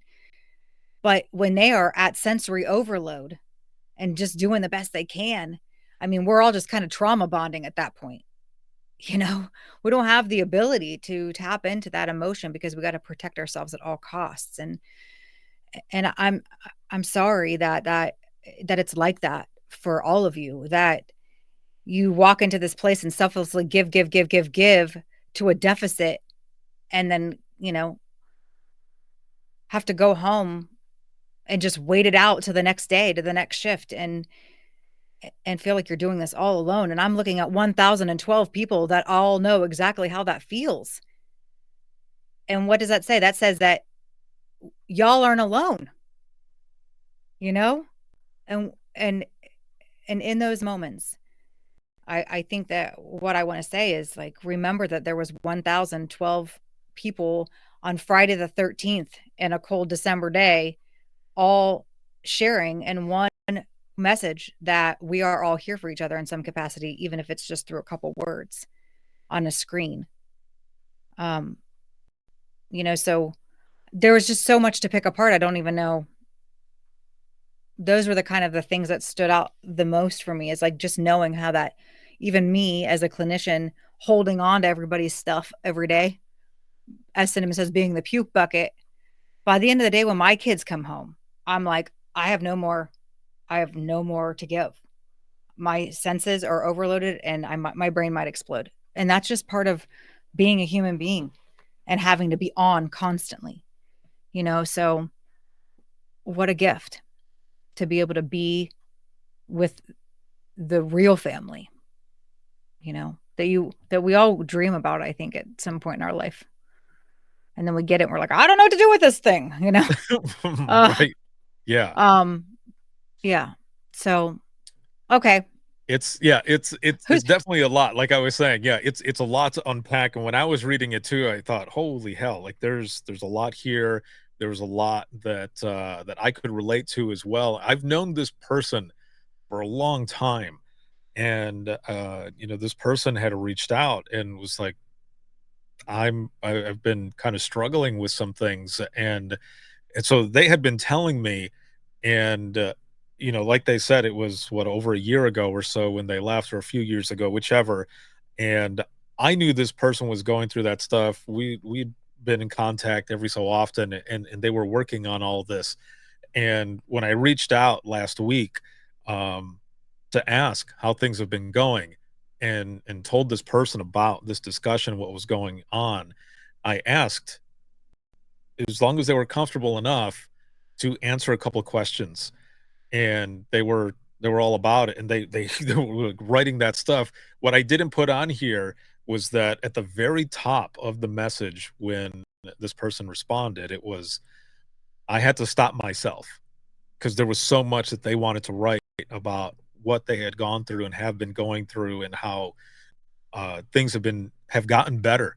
F: But when they are at sensory overload and just doing the best they can, I mean, we're all just kind of trauma bonding at that point. We don't have the ability to tap into that emotion because we got to protect ourselves at all costs. And I'm sorry that it's like that for all of you, that you walk into this place and selflessly give to a deficit, and then, have to go home and just wait it out to the next day, to the next shift, and feel like you're doing this all alone. And I'm looking at 1,012 people that all know exactly how that feels. And what does that say? That says that y'all aren't alone, and in those moments, I think that what I want to say is, like, remember that there was 1,012 people on Friday the 13th in a cold December day, all sharing in one message that we are all here for each other in some capacity, even if it's just through a couple words on a screen. So there was just so much to pick apart. I don't even know. Those were the kind of the things that stood out the most for me, is like just knowing how that, even me as a clinician holding on to everybody's stuff every day, as Cinnamon says, being the puke bucket. By the end of the day, when my kids come home, I'm like, I have no more to give. My senses are overloaded and my brain might explode. And that's just part of being a human being and having to be on constantly, so what a gift to be able to be with the real family, that we all dream about, I think, at some point in our life. And then we get it and we're like, I don't know what to do with this thing,
B: Right. Yeah.
F: Yeah. So, okay.
B: It's definitely a lot. Like I was saying, yeah, it's a lot to unpack. And when I was reading it too, I thought, holy hell, like there's a lot here. There was a lot that I could relate to as well. I've known this person for a long time, and this person had reached out and was like, I've been kind of struggling with some things, and so they had been telling me, and like they said, it was over a year ago or so when they left, or a few years ago, whichever. And I knew this person was going through that stuff. We'd been in contact every so often, and they were working on all this. And when I reached out last week, to ask how things have been going, and told this person about this discussion, what was going on, I asked, as long as they were comfortable enough, to answer a couple of questions, and they were all about it, and they they were writing that stuff. What I didn't put on here was that at the very top of the message, when this person responded, it was, I had to stop myself because there was so much that they wanted to write about what they had gone through and have been going through, and how things have gotten better.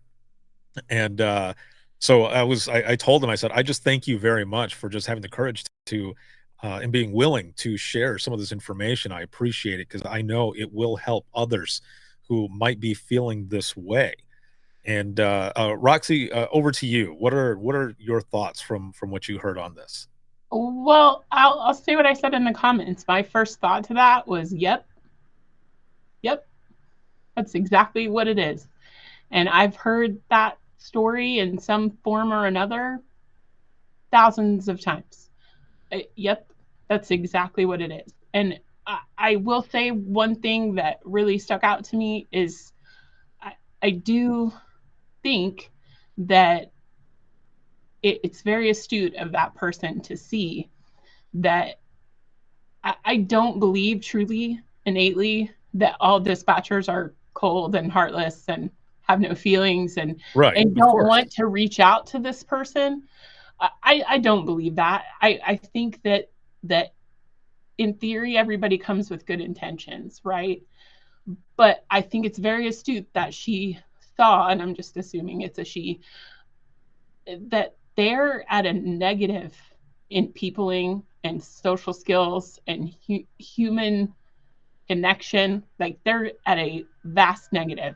B: And so I told them, I said, I just thank you very much for just having the courage to and being willing to share some of this information. I appreciate it, because I know it will help others who might be feeling this way. And Roxy, over to you. What are your thoughts from what you heard on this?
D: Well, I'll say what I said in the comments. My first thought to that was, yep, that's exactly what it is. And I've heard that story in some form or another thousands of times. Yep, that's exactly what it is. And I will say one thing that really stuck out to me is I do think that it's very astute of that person to see that I don't believe truly, innately, that all dispatchers are cold and heartless and have no feelings and don't want to reach out to this person. I don't believe that. I think that in theory, everybody comes with good intentions, right? But I think it's very astute that she saw, and I'm just assuming it's a she, that they're at a negative in peopling and social skills and human connection, like they're at a vast negative.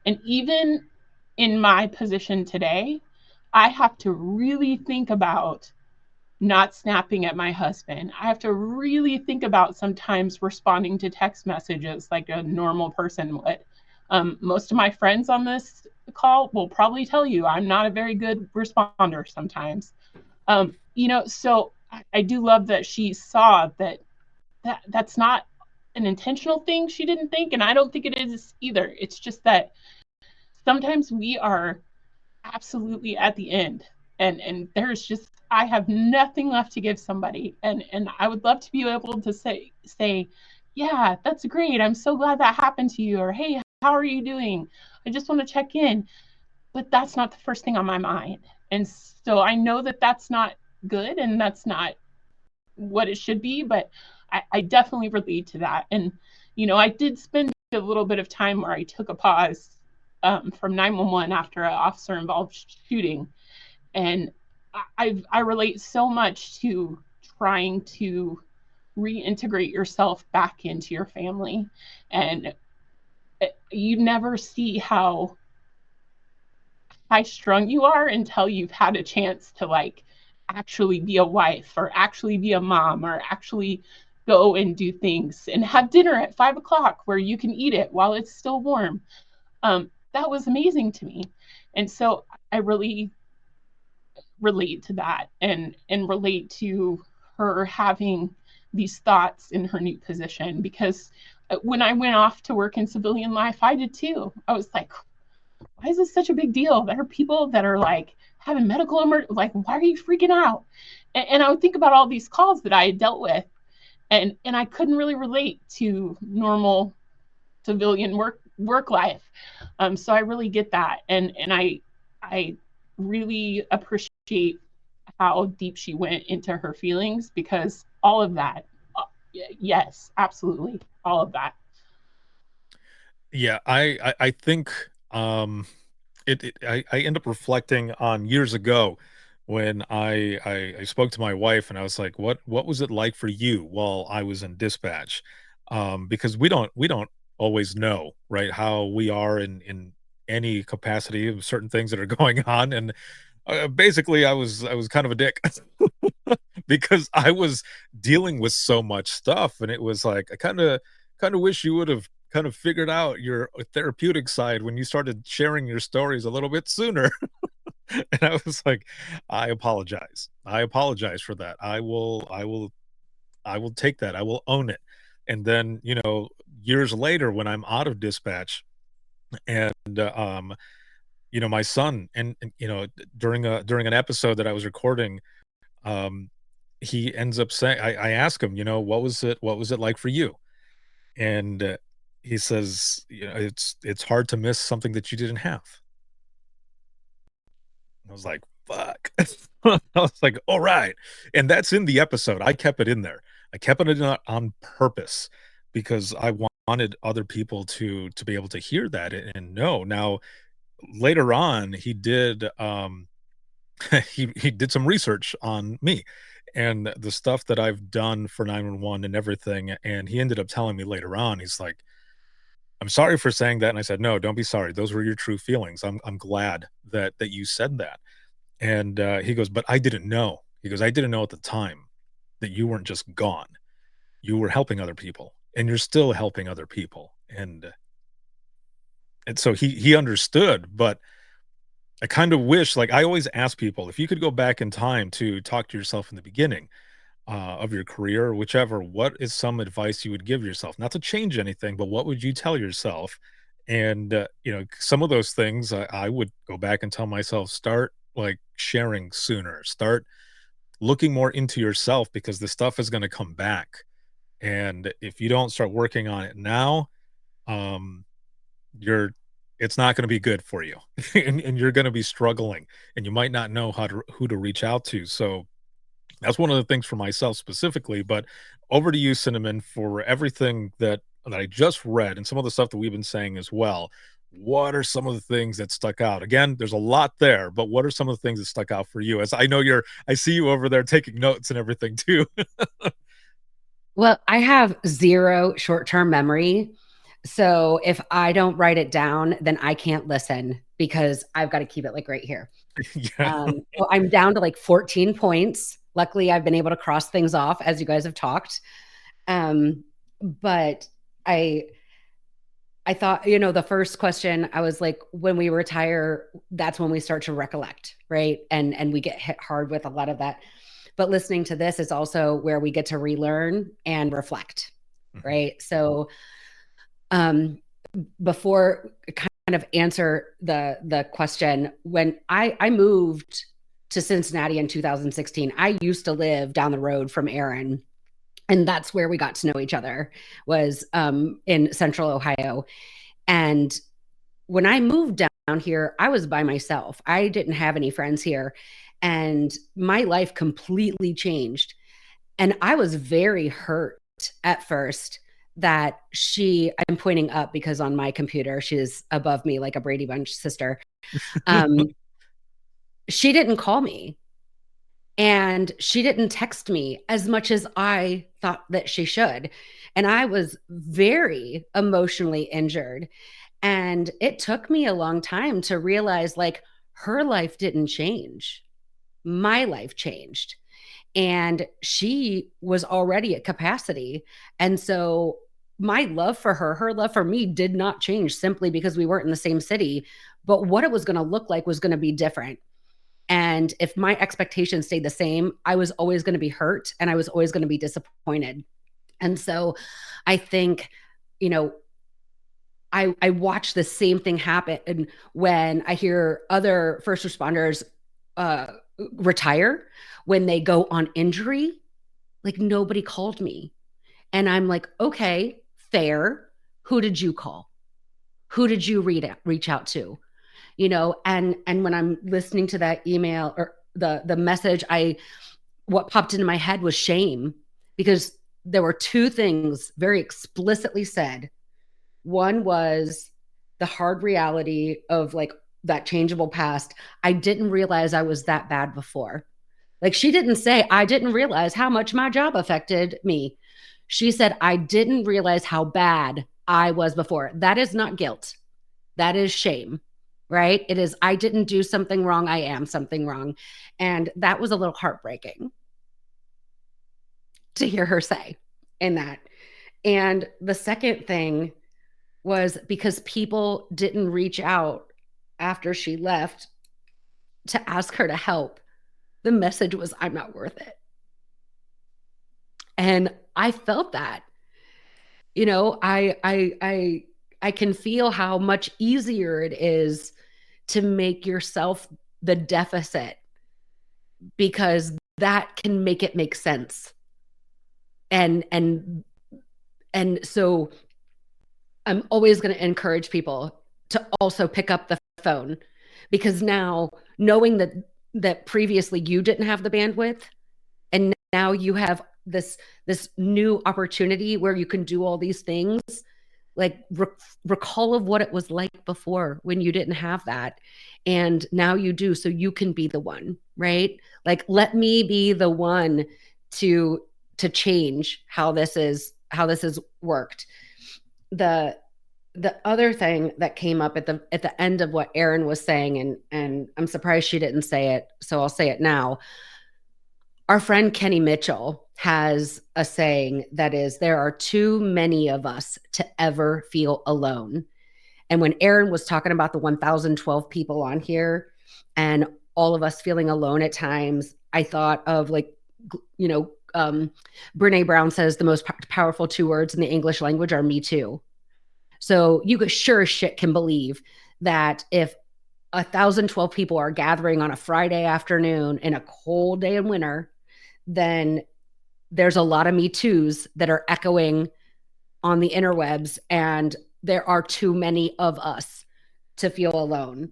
D: And even in my position today, I have to really think about not snapping at my husband. I have to really think about sometimes responding to text messages like a normal person would. Most of my friends on this call will probably tell you I'm not a very good responder sometimes. So I do love that she saw that's not an intentional thing she didn't think, and I don't think it is either. It's just that sometimes we are absolutely at the end, and there's just, I have nothing left to give somebody, and I would love to be able to say, yeah, that's great, I'm so glad that happened to you, or hey, how are you doing, I just want to check in. But that's not the first thing on my mind, and so I know that that's not good and that's not what it should be, but I definitely relate to that. And I did spend a little bit of time where I took a pause from 911 after an officer involved shooting, and I relate so much to trying to reintegrate yourself back into your family, and you never see how high strung you are until you've had a chance to like actually be a wife or actually be a mom or actually go and do things and have dinner at 5 o'clock where you can eat it while it's still warm. That was amazing to me. And so I really relate to that, and relate to her having these thoughts in her new position, because when I went off to work in civilian life, I did too. I was like, why is this such a big deal? There are people that are like having medical like, why are you freaking out? And I would think about all these calls that I had dealt with, and I couldn't really relate to normal civilian work life. So I really get that, and I really appreciate how deep she went into her feelings, because all of that, yes, absolutely, all of that.
B: Yeah, I think I end up reflecting on years ago when I spoke to my wife and I was like, what was it like for you while I was in dispatch? Because we don't always know, right, how we are in any capacity of certain things that are going on. And basically I was kind of a dick because I was dealing with so much stuff, and it was like I kind of wish you would have kind of figured out your therapeutic side when you started sharing your stories a little bit sooner. And I was like, I apologize for that. I will take that. I will own it. And then, years later when I'm out of dispatch, and my son, and during an episode that I was recording, um he ends up saying, I ask him, what was it like for you? And he says, it's hard to miss something that you didn't have. I was like, fuck. I was like, all right. And that's in the episode. I kept it in there. I kept it in on purpose because I wanted other people to be able to hear that and know. Now, later on, he did he did some research on me and the stuff that I've done for 911 and everything. And he ended up telling me later on, he's like, I'm sorry for saying that. And I said, no, don't be sorry. Those were your true feelings. I'm glad that you said that. And he goes, but I didn't know. He goes, I didn't know at the time that you weren't just gone. You were helping other people, and you're still helping other people. And so he understood, but I kind of wish, like I always ask people, if you could go back in time to talk to yourself in the beginning of your career, or whichever, what is some advice you would give yourself? Not to change anything, but what would you tell yourself? And some of those things I would go back and tell myself, start like sharing sooner, start looking more into yourself, because the stuff is going to come back. And if you don't start working on it now, um, you're it's not going to be good for you. And you're going to be struggling, and you might not know who to reach out to. So that's one of the things for myself specifically. But over to you, Cinnamon, for everything that I just read and some of the stuff that we've been saying as well. What are some of the things that stuck out? Again, there's a lot there, but what are some of the things that stuck out for you? As I know I see you over there taking notes and everything too.
E: Well, I have zero short-term memory. So if I don't write it down, then I can't listen because I've got to keep it like right here.
B: Yeah.
E: So I'm down to like 14 points. Luckily, I've been able to cross things off as you guys have talked. But I thought, the first question I was like, when we retire, that's when we start to recollect, right? And we get hit hard with a lot of that. But listening to this is also where we get to relearn and reflect, right? So before kind of answer the question, when I moved to Cincinnati in 2016, I used to live down the road from Erin. And that's where we got to know each other, was in Central Ohio. And when I moved down here, I was by myself. I didn't have any friends here. And my life completely changed. And I was very hurt at first that I'm pointing up because on my computer, she's above me like a Brady Bunch sister. She didn't call me. And she didn't text me as much as I thought that she should. And I was very emotionally injured. And it took me a long time to realize like her life didn't change. My life changed. And she was already at capacity. And so my love for her love for me did not change simply because we weren't in the same city. But what it was going to look like was going to be different. And if my expectations stayed the same, I was always going to be hurt and I was always going to be disappointed. And so I think, I watch the same thing happen when I hear other first responders retire, when they go on injury, like nobody called me. And I'm like, okay, fair. Who did you call? Who did you reach out to? And when I'm listening to that email or the message, what popped into my head was shame, because there were two things very explicitly said. One was the hard reality of like that changeable past. I didn't realize I was that bad before. Like she didn't say, I didn't realize how much my job affected me. She said, I didn't realize how bad I was before. That is not guilt. That is shame. Right? It is, I didn't do something wrong. I am something wrong. And that was a little heartbreaking to hear her say in that. And the second thing was because people didn't reach out after she left to ask her to help. The message was, I'm not worth it. And I felt that, I can feel how much easier it is to make yourself the deficit, because that can make it make sense. And so I'm always going to encourage people to also pick up the phone, because now knowing that previously you didn't have the bandwidth, and now you have this new opportunity where you can do all these things, like recall of what it was like before when you didn't have that, and now you do, so you can be the one, right? Like, let me be the one to change how this is worked. The other thing that came up at the end of what Erin was saying, and I'm surprised she didn't say it, so I'll say it now. Our friend Kenny Mitchell has a saying that is, there are too many of us to ever feel alone. And when Erin was talking about the 1,012 people on here and all of us feeling alone at times, I thought of Brene Brown says the most powerful two words in the English language are me too. So you sure as shit can believe that if 1,012 people are gathering on a Friday afternoon in a cold day in winter, then there's a lot of me toos that are echoing on the interwebs, and there are too many of us to feel alone.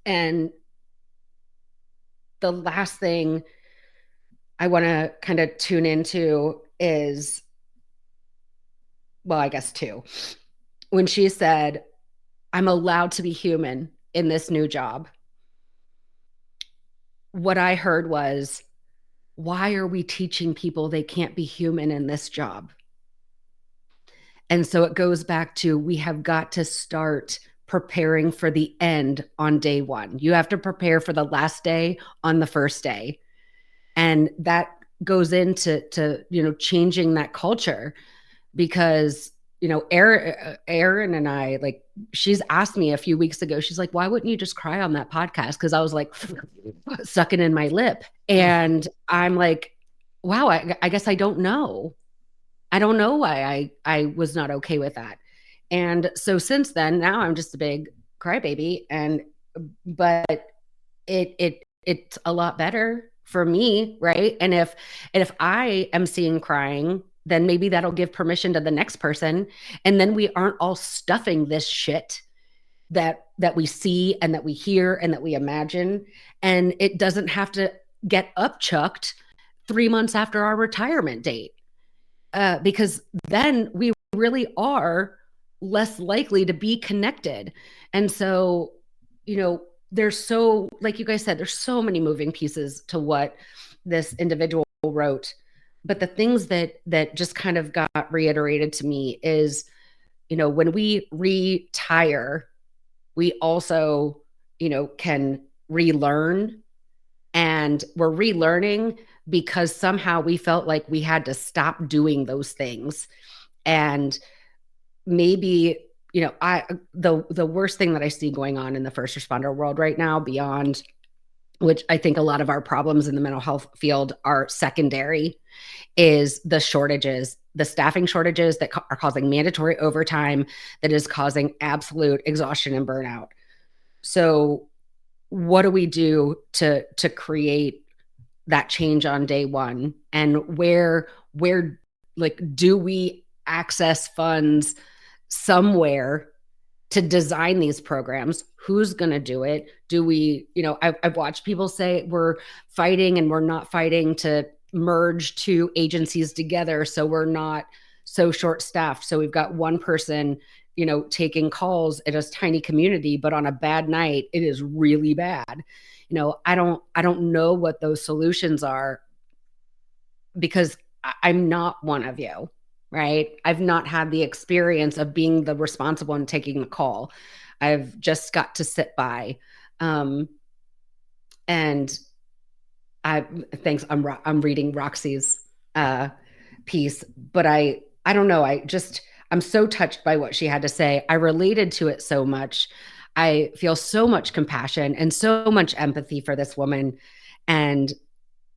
E: And the last thing I want to kind of tune into is, well, I guess two. When she said, I'm allowed to be human in this new job, what I heard was, why are we teaching people they can't be human in this job? And so it goes back to, we have got to start preparing for the end on day one. You have to prepare for the last day on the first day. And that goes into changing that culture, because Erin and I, like, she's asked me a few weeks ago, she's like, why wouldn't you just cry on that podcast? Because I was like sucking in my lip. And I'm like, wow, I guess I don't know. I don't know why I was not okay with that. And so since then, now I'm just a big crybaby, but it's a lot better for me, right? And if I am seeing crying, then maybe that'll give permission to the next person, and then we aren't all stuffing this shit that we see and that we hear and that we imagine, and it doesn't have to get upchucked 3 months after our retirement date. Because then we really are less likely to be connected. And so, there's so, like you guys said, there's so many moving pieces to what this individual wrote. But the things that just kind of got reiterated to me is, when we retire, we also, can relearn. And we're relearning because somehow we felt like we had to stop doing those things. And maybe, the worst thing that I see going on in the first responder world right now, beyond which I think a lot of our problems in the mental health field are secondary, is the shortages, the staffing shortages that are causing mandatory overtime, that is causing absolute exhaustion and burnout. So what do we do to create that change on day one? And where like, do we access funds somewhere to design these programs? Who's going to do it? Do we, I've watched people say we're fighting and we're not fighting to merge two agencies together, so we're not so short staffed. So we've got one person, taking calls in a tiny community, but on a bad night, it is really bad. I don't know what those solutions are, because I'm not one of you, right? I've not had the experience of being the responsible and taking the call. I've just got to sit by. And thanks. I'm reading Roxy's piece, but I don't know. I'm so touched by what she had to say. I related to it so much. I feel so much compassion and so much empathy for this woman. And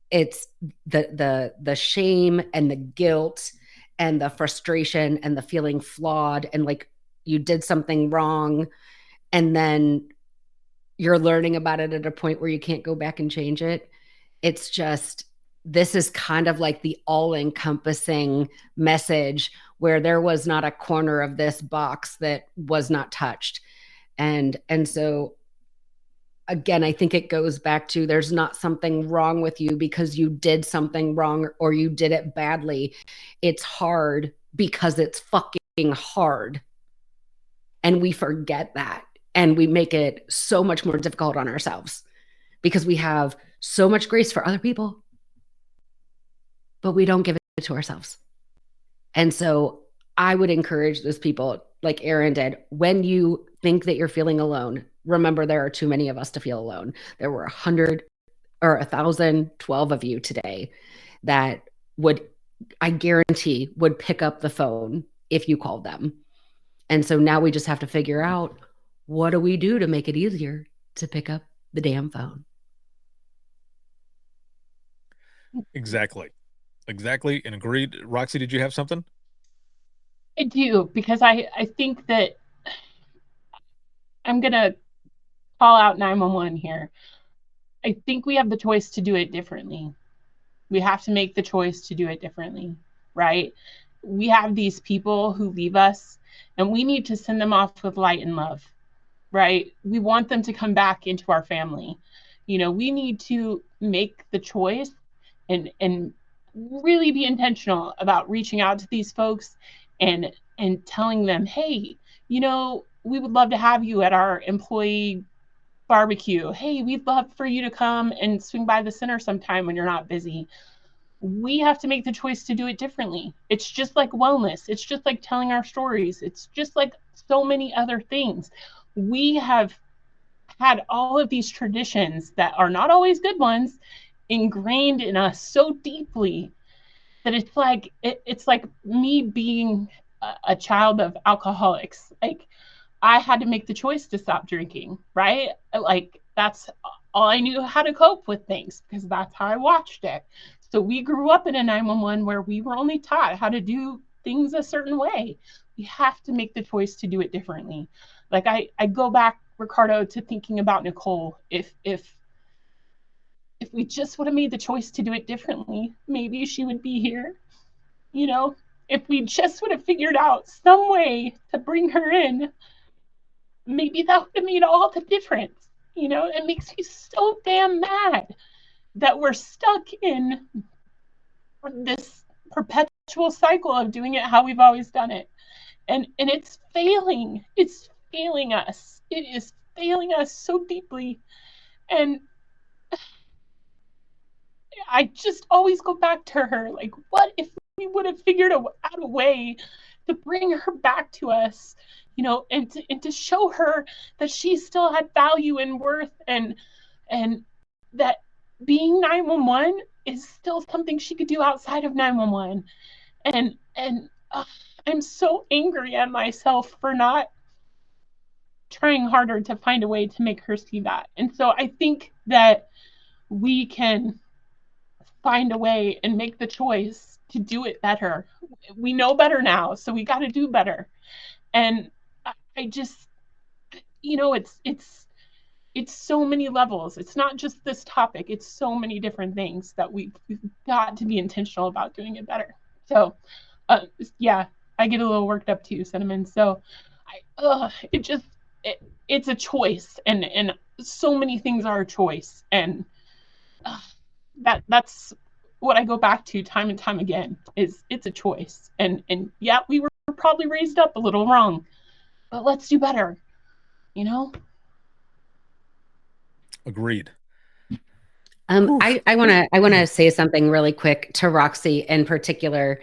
E: it's the shame and the guilt and the frustration and the feeling flawed, and like you did something wrong, and then you're learning about it at a point where you can't go back and change it. It's just, this is kind of like the all-encompassing message, where there was not a corner of this box that was not touched. And so again, I think it goes back to, there's not something wrong with you because you did something wrong or you did it badly. It's hard because it's fucking hard. And we forget that. And we make it so much more difficult on ourselves, because we have so much grace for other people, but we don't give it to ourselves. And so I would encourage those people, like Erin did, when you think that you're feeling alone, remember there are too many of us to feel alone. There were 100 or 1,012 of you today that would, I guarantee, would pick up the phone if you called them. And so now we just have to figure out, what do we do to make it easier to pick up the damn phone?
B: Exactly. And agreed. Roxy, did you have something?
D: I do, because I think that I'm going to call out 911 here. I think we have the choice to do it differently. We have to make the choice to do it differently, right? We have these people who leave us, and we need to send them off with light and love, right? We want them to come back into our family. We need to make the choice and really be intentional about reaching out to these folks and telling them, hey, we would love to have you at our employee barbecue. Hey, we'd love for you to come and swing by the center sometime when you're not busy. we have to make the choice to do it differently. It's just like wellness. It's just like telling our stories. It's just like so many other things. We have had all of these traditions that are not always good ones ingrained in us so deeply that it's like me being a child of alcoholics. Like, I had to make the choice to stop drinking, right? Like, that's all I knew how to cope with things, because that's how I watched it. So we grew up in a 911 where we were only taught how to do things a certain way. We have to make the choice to do it differently. Like, I go back, Ricardo, to thinking about Nicole. If we just would have made the choice to do it differently, maybe she would be here. You know, if we just would have figured out some way to bring her in, maybe that would have made all the difference. You know, it makes me so damn mad that we're stuck in this perpetual cycle of doing it how we've always done it. And it's failing. It's failing us. It is failing us so deeply. And I just always go back to her. Like, what if we would have figured out a way to bring her back to us, you know, and to show her that she still had value and worth, and that being 911 is still something she could do outside of 911. And I'm so angry at myself for not trying harder to find a way to make her see that. And so I think that we can find a way and make the choice to do it better. We know better now, so we got to do better. And I just, you know, it's so many levels. It's not just this topic. It's so many different things that we've got to be intentional about doing it better. So, yeah, I get a little worked up too, Cinnamon. So, it's a choice, and so many things are a choice, and that's what I go back to time and time again. Is it's a choice, and yeah, we were probably raised up a little wrong, but let's do better. You know.
B: Agreed.
E: I want to say something really quick to Roxy in particular.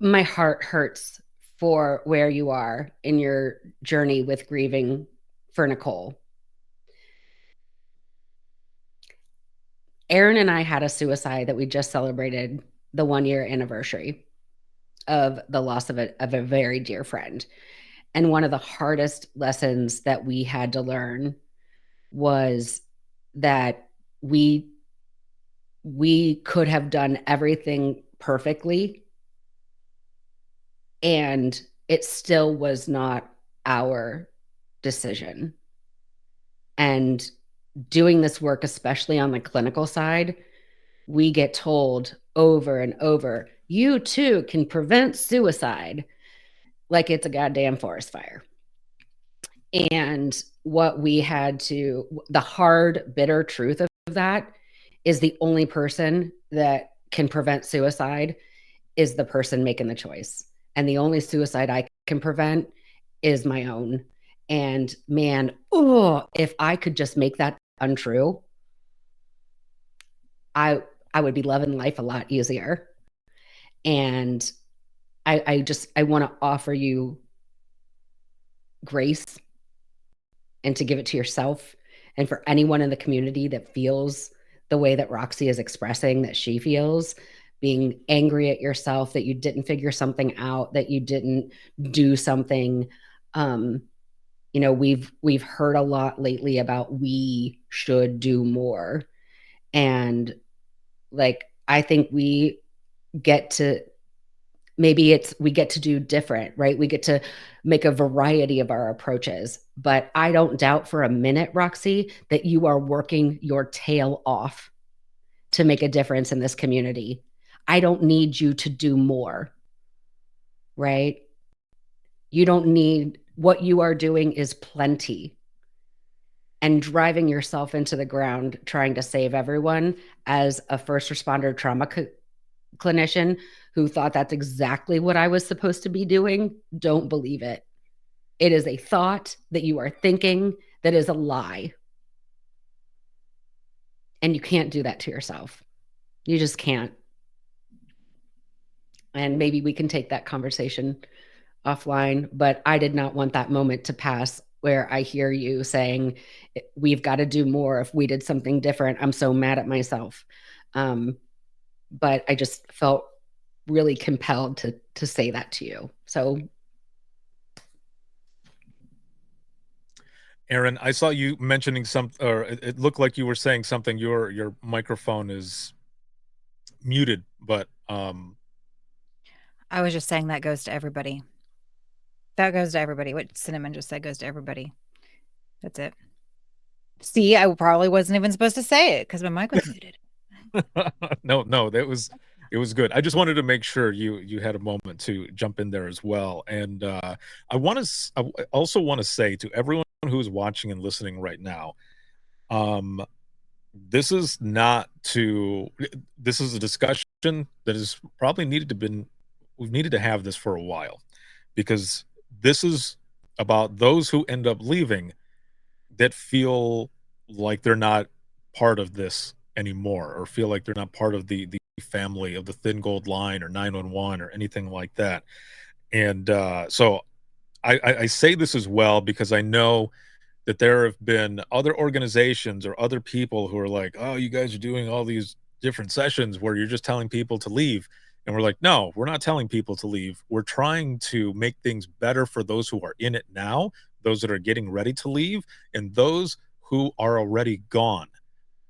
E: My heart hurts for where you are in your journey with grieving for Nicole. Erin and I had a suicide that we just celebrated the 1-year anniversary of the loss of a very dear friend. And one of the hardest lessons that we had to learn was that we could have done everything perfectly, and it still was not our decision. And doing this work, especially on the clinical side, we get told over and over, you too can prevent suicide, like it's a goddamn forest fire. And what we had to, the hard, bitter truth of that is the only person that can prevent suicide is the person making the choice. And the only suicide I can prevent is my own. And man, if I could just make that untrue, I would be loving life a lot easier. And I want to offer you grace and to give it to yourself, and for anyone in the community that feels the way that Roxy is expressing that she feels, being angry at yourself that you didn't figure something out, that you didn't do something. You know, we've heard a lot lately about we should do more. And like, I think we get to do different, right? We get to make a variety of our approaches, but I don't doubt for a minute, Roxy, that you are working your tail off to make a difference in this community. I don't need you to do more, right? You don't need, what you are doing is plenty. And driving yourself into the ground, trying to save everyone as a first responder trauma clinician who thought that's exactly what I was supposed to be doing, don't believe it. It is a thought that you are thinking that is a lie. And you can't do that to yourself. You just can't. And maybe we can take that conversation offline, but I did not want that moment to pass where I hear you saying, we've got to do more. If we did something different, I'm so mad at myself. But I just felt really compelled to say that to you. So,
B: Erin, I saw you mentioning something, or it looked like you were saying something. Your microphone is muted, but
F: I was just saying that goes to everybody. That goes to everybody. What Cinnamon just said goes to everybody. That's it. See, I probably wasn't even supposed to say it because my mic was muted.
B: no, it was good. I just wanted to make sure you had a moment to jump in there as well. And I also want to say to everyone who's watching and listening right now, this is a discussion that is probably we've needed to have this for a while, because this is about those who end up leaving that feel like they're not part of this anymore, or feel like they're not part of the family of the Thin Gold Line or 911 or anything like that. And so I say this as well because I know that there have been other organizations or other people who are like, oh, you guys are doing all these different sessions where you're just telling people to leave. And we're like, no, we're not telling people to leave. We're trying to make things better for those who are in it now, those that are getting ready to leave, and those who are already gone.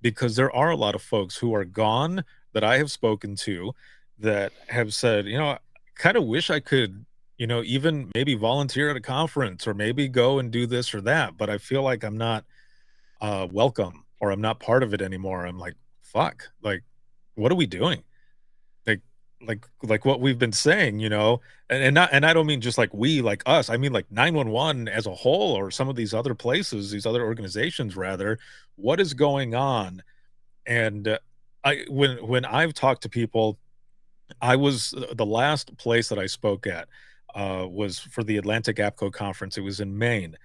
B: Because there are a lot of folks who are gone that I have spoken to that have said, I kind of wish I could, even maybe volunteer at a conference or maybe go and do this or that, but I feel like I'm not welcome, or I'm not part of it anymore. I'm like, fuck, like, what are we doing? Like what we've been saying, and I don't mean just like we, like us. I mean like 911 as a whole, or some of these other places, these other organizations rather. What is going on? And when I've talked to people, I was the last place that I spoke at was for the Atlantic APCO conference. It was in Maine,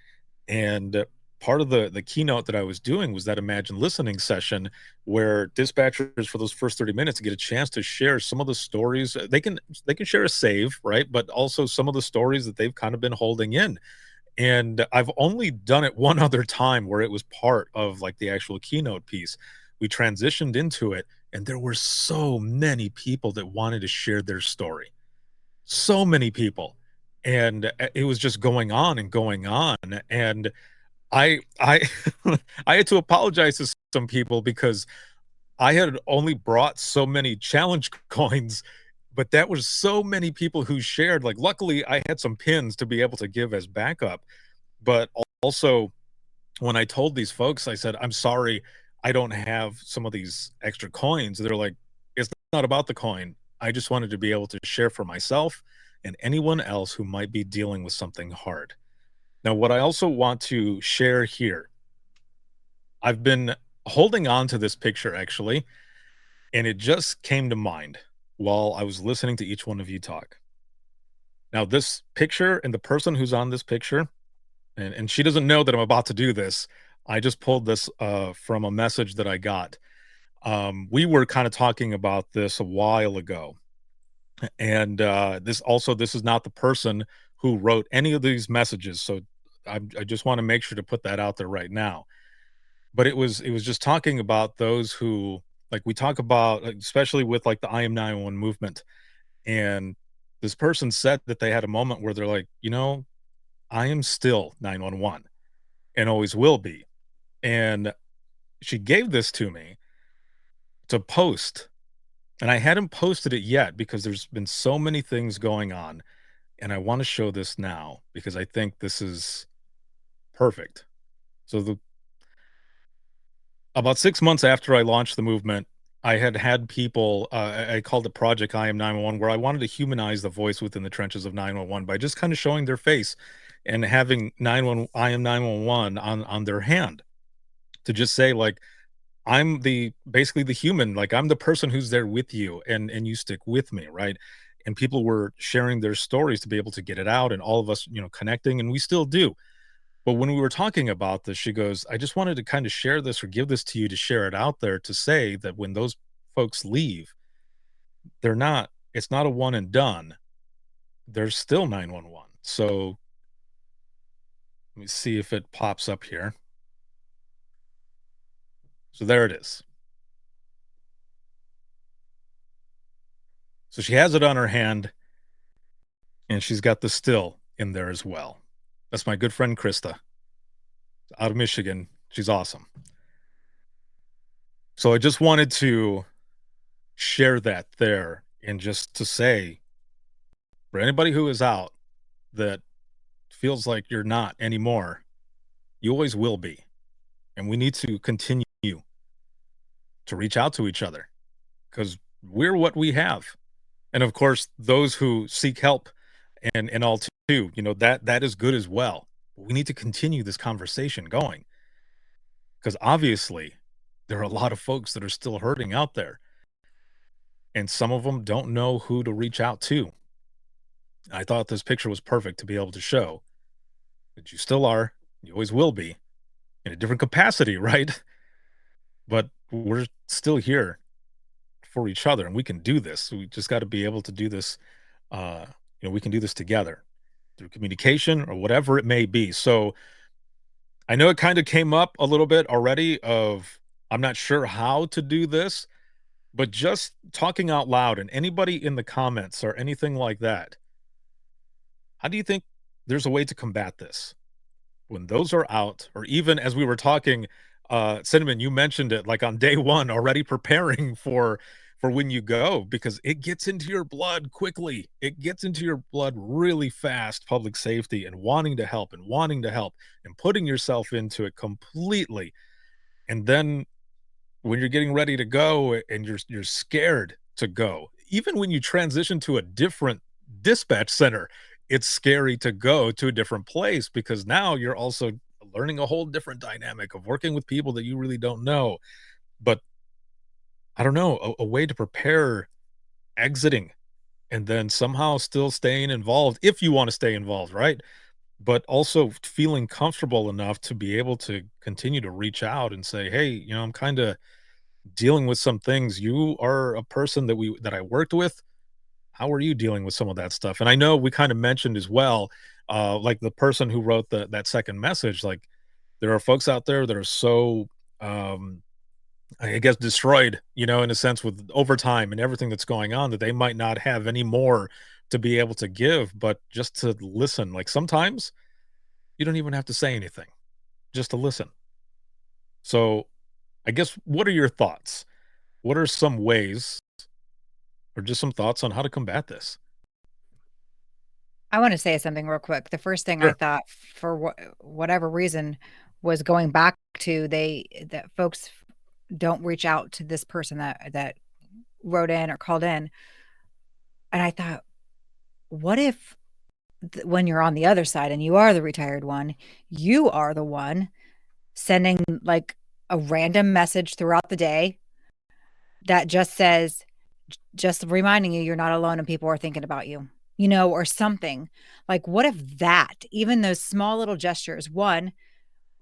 B: and part of the keynote that I was doing was that Imagine Listening session, where dispatchers for those first 30 minutes get a chance to share some of the stories. They can share a save, right? But also some of the stories that they've kind of been holding in. And I've only done it one other time where it was part of like the actual keynote piece. We transitioned into it, and there were so many people that wanted to share their story. So many people. And it was just going on and going on. And I I had to apologize to some people because I had only brought so many challenge coins, but that was so many people who shared. Like, luckily I had some pins to be able to give as backup. But also, when I told these folks, I said, I'm sorry, I don't have some of these extra coins. They're like, it's not about the coin. I just wanted to be able to share for myself and anyone else who might be dealing with something hard. Now, what I also want to share here, I've been holding on to this picture actually, and it just came to mind while I was listening to each one of you talk. Now, this picture and the person who's on this picture, and she doesn't know that I'm about to do this. I just pulled this from a message that I got. We were kind of talking about this a while ago. And this is not the person who wrote any of these messages. So I just want to make sure to put that out there right now. But it was just talking about those who, like, we talk about, like, especially with like the I Am 911 movement. And this person said that they had a moment where they're like, I am still 911 and always will be. And she gave this to me to post. And I hadn't posted it yet because there's been so many things going on. And I want to show this now because I think this is perfect. So about 6 months after I launched the movement, I had people, I called it Project I Am 911, where I wanted to humanize the voice within the trenches of 911 by just kind of showing their face and having I Am 911 on their hand, to just say, like, I'm basically the human, like, I'm the person who's there with you, and you stick with me, right? And people were sharing their stories to be able to get it out, and all of us, connecting, and we still do. But when we were talking about this, she goes, I just wanted to kind of share this or give this to you to share it out there to say that when those folks leave, it's not a one and done. There's still 911. So let me see if it pops up here. So there it is. So she has it on her hand, and she's got the still in there as well. That's my good friend Krista out of Michigan. She's awesome. So I just wanted to share that there, and just to say, for anybody who is out that feels like you're not anymore, you always will be. And we need to continue to reach out to each other because we're what we have. And of course, those who seek help and all too, that is good as well. But we need to continue this conversation going because obviously there are a lot of folks that are still hurting out there. And some of them don't know who to reach out to. I thought this picture was perfect to be able to show that you still are, you always will be, in a different capacity, right? But we're still here for each other, and we can do this. We just got to be able to do this. We can do this together through communication or whatever it may be. So I know it kind of came up a little bit already of, I'm not sure how to do this, but just talking out loud and anybody in the comments or anything like that, how do you think there's a way to combat this when those are out? Or even as we were talking, Cinnamon, you mentioned it, like on day one, already preparing for when you go, because it gets into your blood quickly. It gets into your blood really fast, public safety, and wanting to help and putting yourself into it completely. And then when you're getting ready to go and you're scared to go, even when you transition to a different dispatch center, it's scary to go to a different place because now you're also learning a whole different dynamic of working with people that you really don't know. But I don't know, a way to prepare exiting and then somehow still staying involved if you want to stay involved, right? But also feeling comfortable enough to be able to continue to reach out and say, hey, I'm kind of dealing with some things. You are a person that I worked with. How are you dealing with some of that stuff? And I know we kind of mentioned as well, like the person who wrote that second message, like there are folks out there that are so, I guess, destroyed, in a sense with overtime and everything that's going on that they might not have any more to be able to give, but just to listen. Like sometimes you don't even have to say anything, just to listen. So I guess, what are your thoughts? What are some ways or just some thoughts on how to combat this?
F: I want to say something real quick. The first thing I
B: Sure.
F: thought, for whatever reason, was going back to that folks don't reach out to this person that wrote in or called in. And I thought, what if when you're on the other side and you are the retired one, you are the one sending like a random message throughout the day that just says, just reminding you you're not alone and people are thinking about you, or something. Like, what if that, even those small little gestures, one,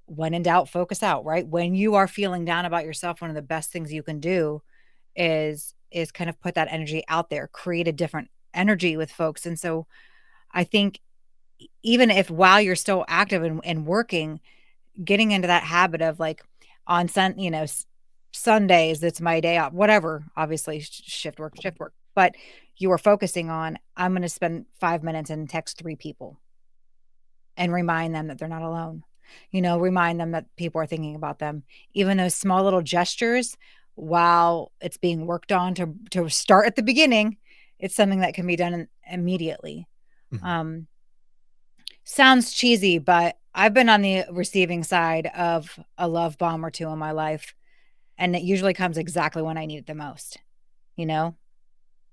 F: when in doubt, focus out, right? When you are feeling down about yourself, one of the best things you can do is kind of put that energy out there, create a different energy with folks. And so I think even if while you're still active and working, getting into that habit of like on Sundays, that's my day off, whatever, obviously shift work, but you are focusing on, I'm going to spend 5 minutes and text 3 people and remind them that they're not alone. Remind them that people are thinking about them. Even those small little gestures while it's being worked on to start at the beginning, it's something that can be done immediately.
B: Mhm.
F: Sounds cheesy, but I've been on the receiving side of a love bomb or two in my life, and it usually comes exactly when I need it the most, you know?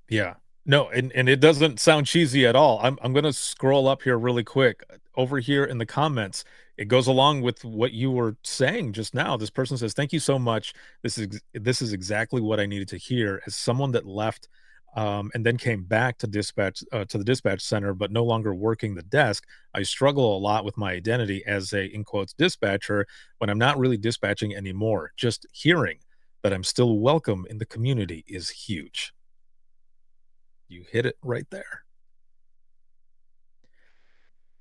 B: Yeah. No, and it doesn't sound cheesy at all. I'm gonna scroll up here really quick. Over here in the comments, it goes along with what you were saying just now. This person says, "Thank you so much. This is exactly what I needed to hear as someone that left and then came back to dispatch to the dispatch center, but no longer working the desk, I struggle a lot with my identity as a, in quotes, dispatcher when I'm not really dispatching anymore. Just hearing that I'm still welcome in the community is huge. You hit it right there.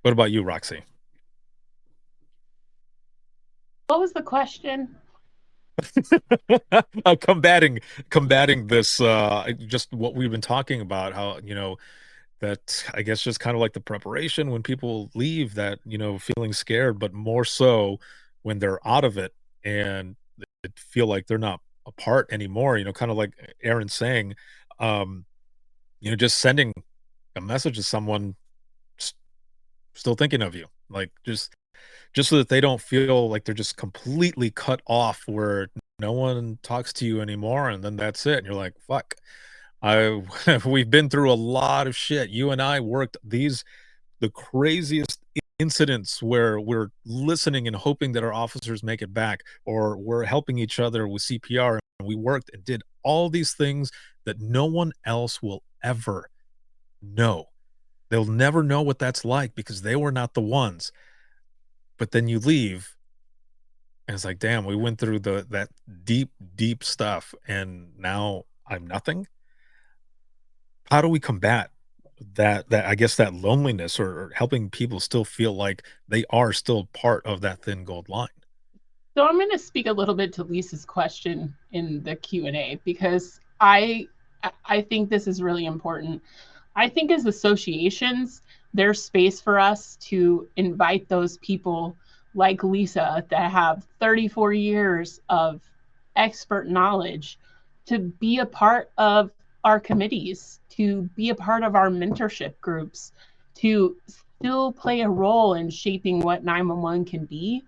B: What about you, Roxy?
D: What was the question?
B: combating this just what we've been talking about, how that I guess just kind of like the preparation when people leave, that feeling scared, but more so when they're out of it and they feel like they're not a part anymore, kind of like Erin saying, just sending a message to someone still thinking of you, like just so that they don't feel like they're just completely cut off where no one talks to you anymore, and then that's it. And you're like, fuck. I we've been through a lot of shit. You and I worked the craziest incidents where we're listening and hoping that our officers make it back, or we're helping each other with CPR, and we worked and did all these things that no one else will ever know. They'll never know what that's like because they were not the ones. But then you leave and it's like, damn, we went through that deep stuff and now I'm nothing. How do we combat that I guess that loneliness, or helping people still feel like they are still part of that thin gold line?
D: So I'm going to speak a little bit to Lisa's question in the Q&A, because I think this is really important. I think as associations, there's space for us to invite those people like Lisa that have 34 years of expert knowledge to be a part of our committees, to be a part of our mentorship groups, to still play a role in shaping what 911 can be,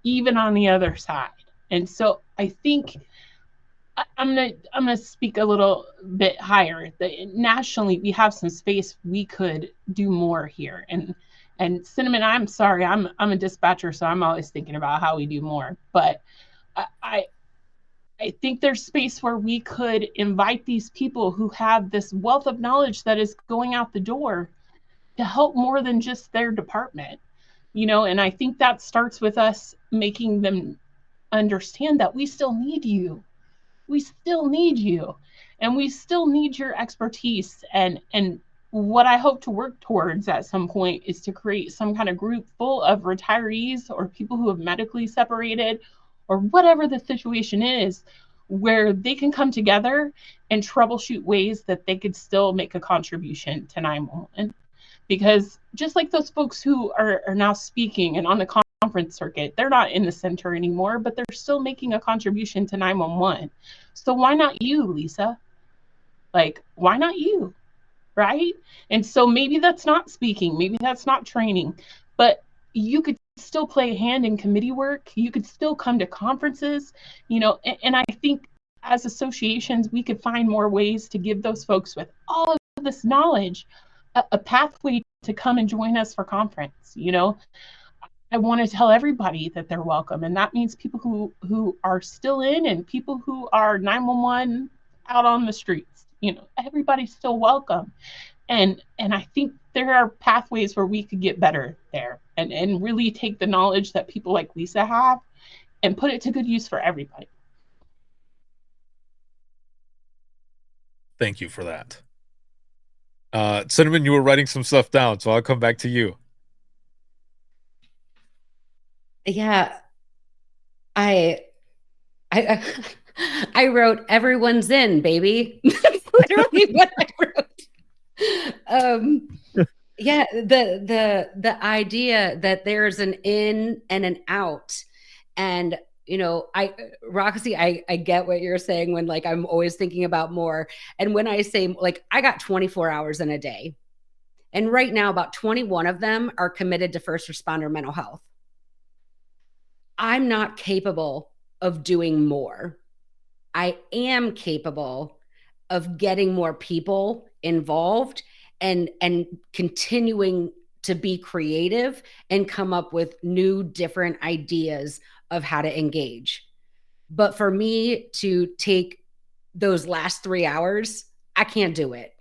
D: even on the other side. And so I think I'm gonna speak a little bit higher. Nationally, we have some space. We could do more here. And Cinnamon, I'm sorry, I'm a dispatcher, so I'm always thinking about how we do more. But I think there's space where we could invite these people who have this wealth of knowledge that is going out the door to help more than just their department. And I think that starts with us making them understand that we still need you. We still need you, and we still need your expertise. And what I hope to work towards at some point is to create some kind of group full of retirees or people who have medically separated, or whatever the situation is, where they can come together and troubleshoot ways that they could still make a contribution to 911. Because just like those folks who are now speaking and on the conference circuit, they're not in the center anymore, but they're still making a contribution to 911. So why not you, Lisa? Like, why not you? Right? And so maybe that's not speaking, maybe that's not training, but you could still play a hand in committee work. You could still come to conferences, and I think as associations, we could find more ways to give those folks with all of this knowledge a pathway to come and join us for conference. I want to tell everybody that they're welcome, and that means people who are still in and people who are 911 out on the streets. Everybody's still welcome, and I think there are pathways where we could get better there, and really take the knowledge that people like Lisa have and put it to good use for everybody.
B: Thank you for that. Cinnamon, you were writing some stuff down, so I'll come back to you.
E: Yeah, I wrote "everyone's in, baby." That's literally what I wrote. Yeah, the idea that there's an in and an out, and Roxy, I get what you're saying when, like, I'm always thinking about more. And when I say, like, I got 24 hours in a day, and right now about 21 of them are committed to first responder mental health. I'm not capable of doing more. I am capable of getting more people involved and continuing to be creative and come up with new, different ideas of how to engage. But for me to take those last 3 hours I can't do it.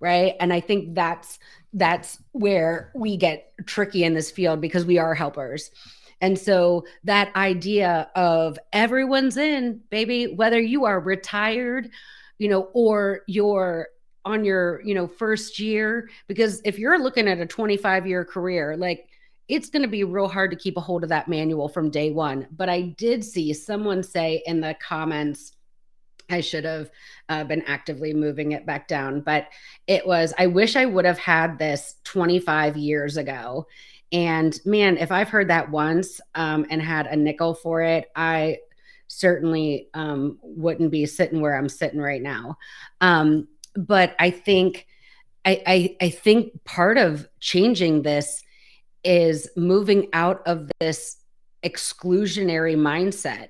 E: Right. And I think that's where we get tricky in this field, because we are helpers. And so that idea of everyone's in, baby, whether you are retired, or you're on your, first year, because if you're looking at a 25-year career, like, it's going to be real hard to keep a hold of that manual from day one. But I did see someone say in the comments, I should have been actively moving it back down, but it was, I wish I would have had this 25 years ago. And man, if I've heard that once and had a nickel for it, I certainly wouldn't be sitting where I'm sitting right now. But I think I think part of changing this is moving out of this exclusionary mindset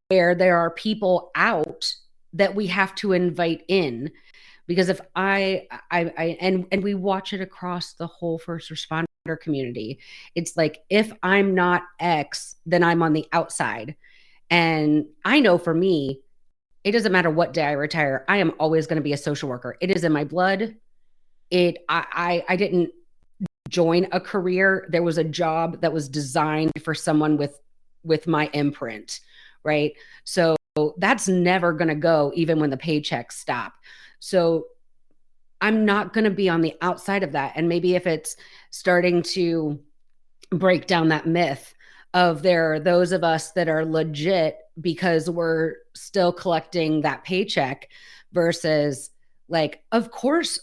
E: where there are people out that we have to invite in. Because if and we watch it across the whole first responder community, it's like, if I'm not X, then I'm on the outside. And I know for me, it doesn't matter what day I retire, I am always going to be a social worker. It is in my blood. I didn't join a career. There was a job that was designed for someone with my imprint, right? So that's never going to go, even when the paychecks stop. So I'm not going to be on the outside of that. And maybe if it's starting to break down that myth of there are those of us that are legit because we're still collecting that paycheck, versus like, of course,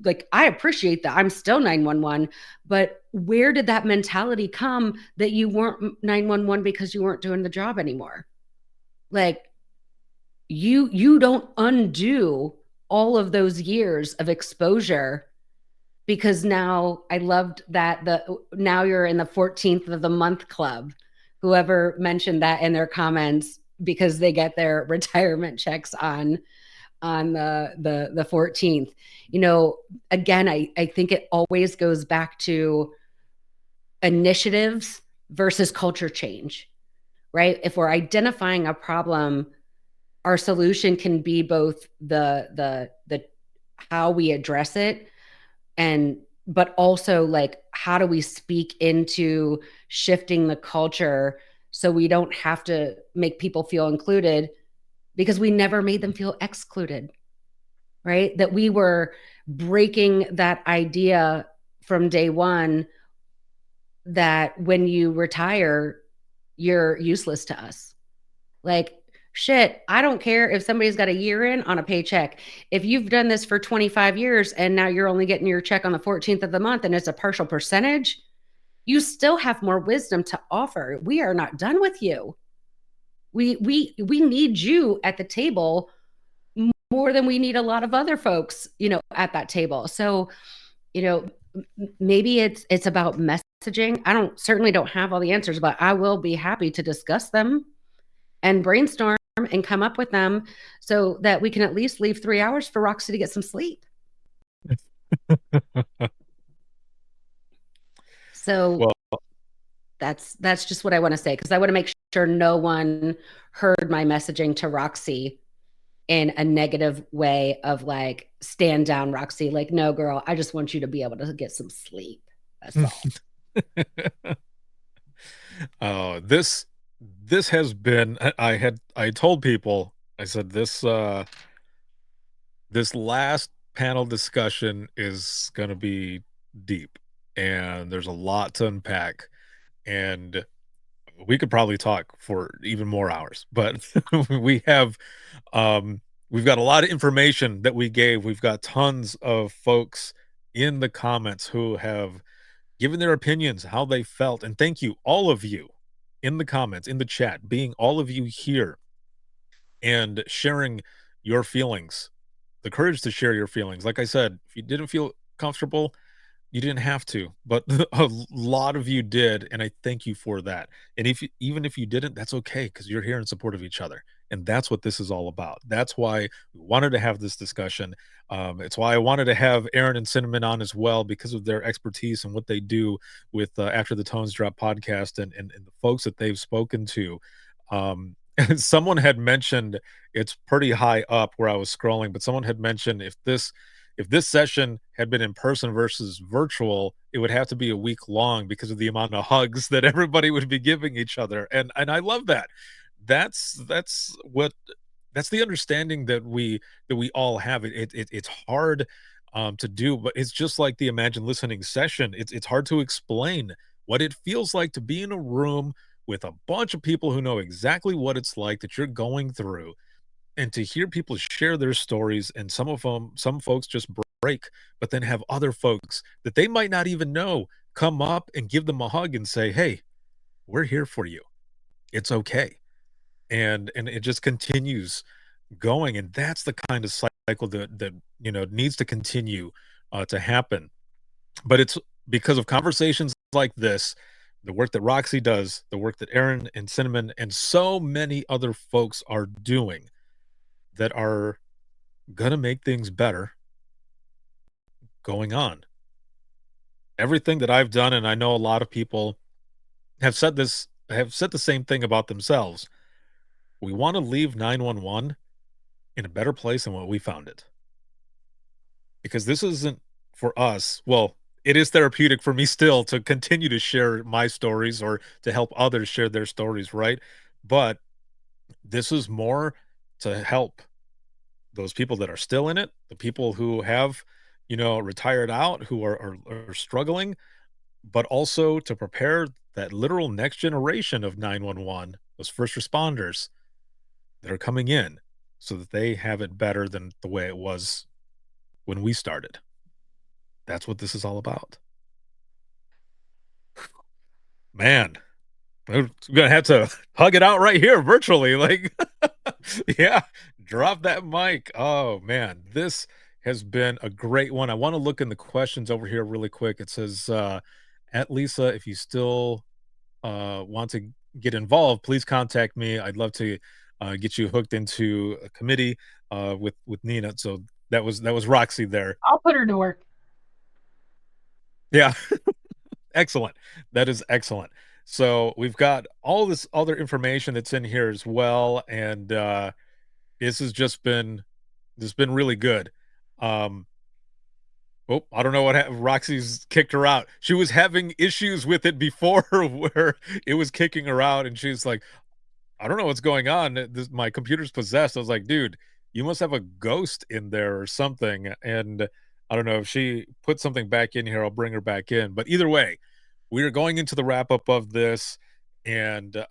E: like, I appreciate that I'm still 911, but where did that mentality come that you weren't 911 because you weren't doing the job anymore? Like, you don't undo all of those years of exposure, because now I loved that now you're in the 14th of the month club. Whoever mentioned that in their comments, because they get their retirement checks on the 14th. Again, I think it always goes back to initiatives versus culture change, right? If we're identifying a problem, our solution can be both the how we address it, but also, like, how do we speak into shifting the culture so we don't have to make people feel included, because we never made them feel excluded, right? That we were breaking that idea from day one that when you retire, you're useless to us. Like, shit, I don't care if somebody's got a year in on a paycheck. If you've done this for 25 years and now you're only getting your check on the 14th of the month and it's a partial percentage, you still have more wisdom to offer. We are not done with you. We need you at the table more than we need a lot of other folks, at that table. So, maybe it's about messaging. I certainly don't have all the answers, but I will be happy to discuss them and brainstorm and come up with them so that we can at least leave 3 hours for Roxy to get some sleep. So that's just what I want to say, because I want to make sure no one heard my messaging to Roxy in a negative way of like, stand down, Roxy. Like, no, girl, I just want you to be able to get some sleep. That's all.
B: Oh, this has been, I told people, I said, this last panel discussion is going to be deep, and there's a lot to unpack, and we could probably talk for even more hours, but we've got a lot of information that we gave. We've got tons of folks in the comments who have given their opinions, how they felt. And thank you, all of you in the comments, in the chat, being all of you here and sharing your feelings, the courage to share your feelings. Like I said, if you didn't feel comfortable, you didn't have to, but a lot of you did, and I thank you for that. And even if you didn't, that's okay, because you're here in support of each other, and that's what this is all about. That's why we wanted to have this discussion. It's why I wanted to have Erin and Cinnamon on as well, because of their expertise and what they do with After the Tones Drop podcast and the folks that they've spoken to. And someone had mentioned, it's pretty high up where I was scrolling, but someone had mentioned if this session had been in person versus virtual, it would have to be a week long because of the amount of hugs that everybody would be giving each other. And I love that. That's what that's the understanding that we all have. It's hard to do, but it's just like the Imagine Listening session. It's hard to explain what it feels like to be in a room with a bunch of people who know exactly what it's like that you're going through, and to hear people share their stories, and some folks just break, but then have other folks that they might not even know come up and give them a hug and say, "Hey, we're here for you. It's okay." And it just continues going, and that's the kind of cycle that needs to continue to happen. But it's because of conversations like this, the work that Roxy does, the work that Erin and Cinnamon and so many other folks are doing that are gonna make things better going on. Everything that I've done, and I know a lot of people have said the same thing about themselves. We want to leave 911 in a better place than what we found it. Because this isn't for us. Well, it is therapeutic for me still to continue to share my stories or to help others share their stories, right? But this is more to help those people that are still in it, the people who have, retired out, who are struggling, but also to prepare that literal next generation of 911, those first responders that are coming in so that they have it better than the way it was when we started. That's what this is all about. Man, we're gonna have to hug it out right here virtually. Like, yeah, drop that mic. Oh man, this has been a great one. I want to look in the questions over here really quick. It says, at Lisa, if you still want to get involved, please contact me. I'd love to get you hooked into a committee with Nina. So that was Roxy there.
D: I'll put her to work.
B: Yeah. Excellent. That is excellent. So we've got all this other information that's in here as well, and this has been really good. Um, oh, I don't know what happened. Roxy's kicked her out. She was having issues with it before, where it was kicking her out, and she's like, "I don't know what's going on. My computer's possessed." I was like, "Dude, you must have a ghost in there or something." And I don't know if she put something back in here. I'll bring her back in. But either way, we are going into the wrap up of this. And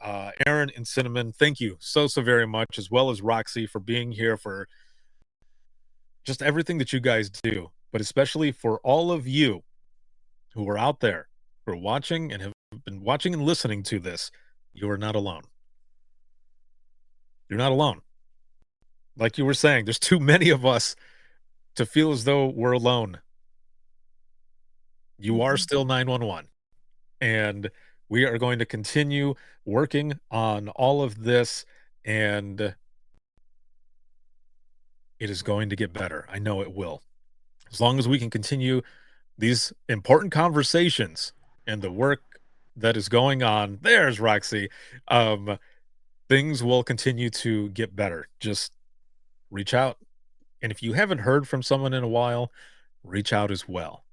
B: Erin and Cinnamon, thank you so very much, as well as Roxy, for being here, for just everything that you guys do, but especially for all of you who are out there, who are watching and have been watching and listening to this. You are not alone. You're not alone. Like you were saying, there's too many of us to feel as though we're alone. You are still 911. And we are going to continue working on all of this, and it is going to get better. I know it will. As long as we can continue these important conversations and the work that is going on, there's Roxy. Things will continue to get better. Just reach out. And if you haven't heard from someone in a while, reach out as well.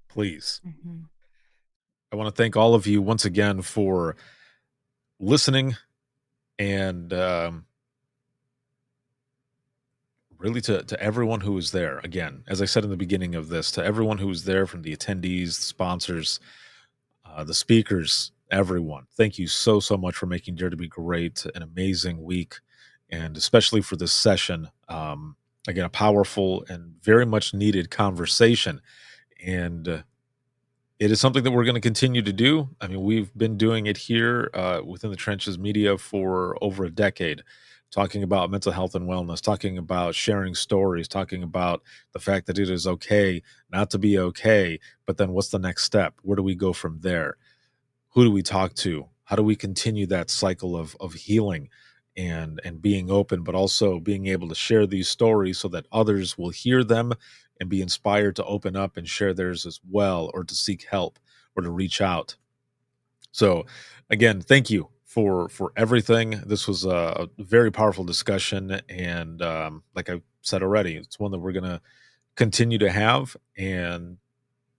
B: Please.
F: Mhm.
B: I want to thank all of you once again for listening, and really to everyone who was there. Again, as I said in the beginning of this, to everyone who was there, from the attendees, the sponsors, the speakers, everyone. Thank you so much for making Dare to Be Great an amazing week, and especially for this session. Again, a powerful and very much needed conversation. And it is something that we're going to continue to do. I mean, we've been doing it here within the Trenches Media for over a decade, talking about mental health and wellness, talking about sharing stories, talking about the fact that it is okay not to be okay, but then what's the next step? Where do we go from there? Who do we talk to? How do we continue that cycle of healing and being open, but also being able to share these stories so that others will hear them and be inspired to open up and share theirs as well, or to seek help or to reach out. So again, thank you for everything. This was a very powerful discussion, and like I said already, it's one that we're going to continue to have and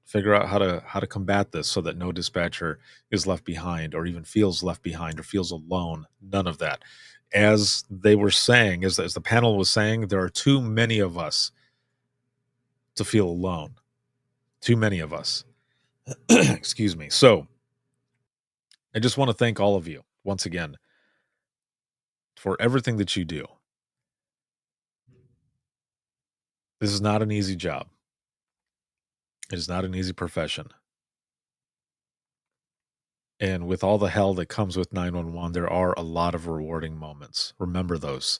B: figure out how to combat this so that no dispatcher is left behind or even feels left behind or feels alone. None of that. As they were saying, as the panel was saying, there are too many of us to feel alone. Too many of us. Excuse me. So I just want to thank all of you once again for everything that you do. This is not an easy job. It is not an easy profession. And with all the hell that comes with 911, there are a lot of rewarding moments. Remember those.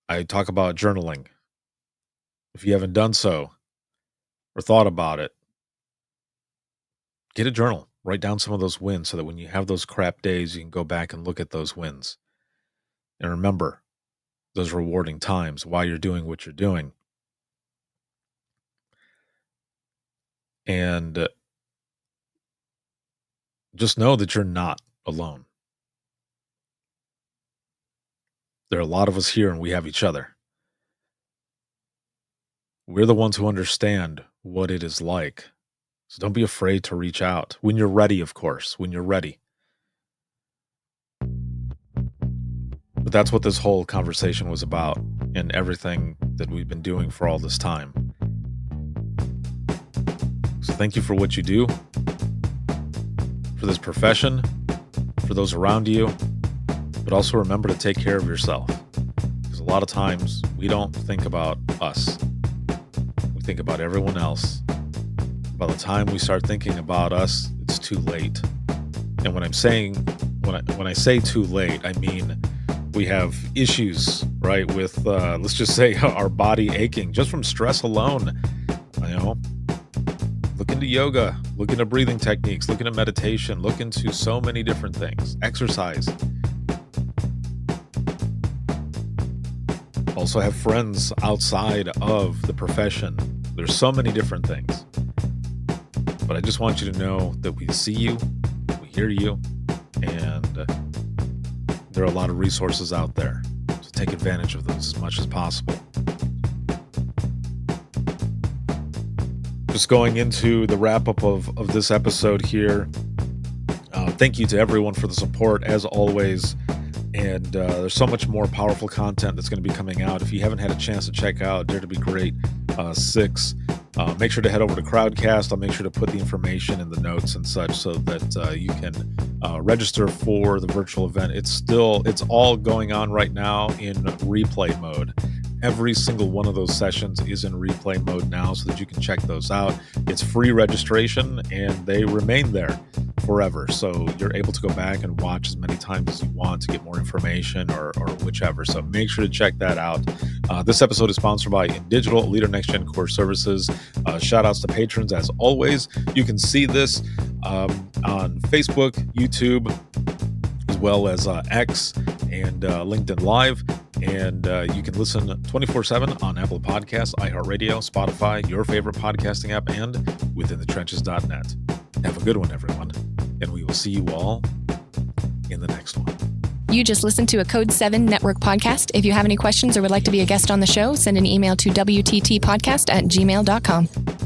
B: I talk about journaling. If you haven't done so or thought about it, get a journal. Write down some of those wins so that when you have those crap days, you can go back and look at those wins. And remember those rewarding times while you're doing what you're doing. And just know that you're not alone. There are a lot of us here, and we have each other. We're the ones who understand what it is like. So don't be afraid to reach out. When you're ready, of course, when you're ready. But that's what this whole conversation was about, and everything that we've been doing for all this time. So thank you for what you do, for this profession, for those around you, but also remember to take care of yourself. Because a lot of times we don't think about us. We think about everyone else. By the time we start thinking about us, it's too late. And when I say too late, I mean we have issues, right, with let's just say our body aching just from stress alone. Look into yoga, look into breathing techniques, look into meditation, look into so many different things. Exercise. Also have friends outside of the profession. There's so many different things. But I just want you to know that we see you, we hear you, and there are a lot of resources out there. So take advantage of those as much as possible. Just going into the wrap-up of this episode here, thank you to everyone for the support, as always. And there's so much more powerful content that's going to be coming out. If you haven't had a chance to check out Dare to Be Great 6, make sure to head over to Crowdcast. I'll make sure to put the information in the notes and such so that you can register for the virtual event. It's all going on right now in replay mode. Every single one of those sessions is in replay mode now so that you can check those out. It's free registration and they remain there forever. So you're able to go back and watch as many times as you want to get more information or whichever. So make sure to check that out. This episode is sponsored by InDigital, Leader Next Gen Core Services. Shout outs to patrons as always. You can see this on Facebook, YouTube, as well as X and LinkedIn Live. And you can listen 24/7 on Apple Podcasts, iHeartRadio, Spotify, your favorite podcasting app, and withinthetrenches.net. Have a good one, everyone. And we will see you all in the next one.
C: You just listened to a Code 7 Network podcast. If you have any questions or would like to be a guest on the show, send an email to wttpodcast@gmail.com.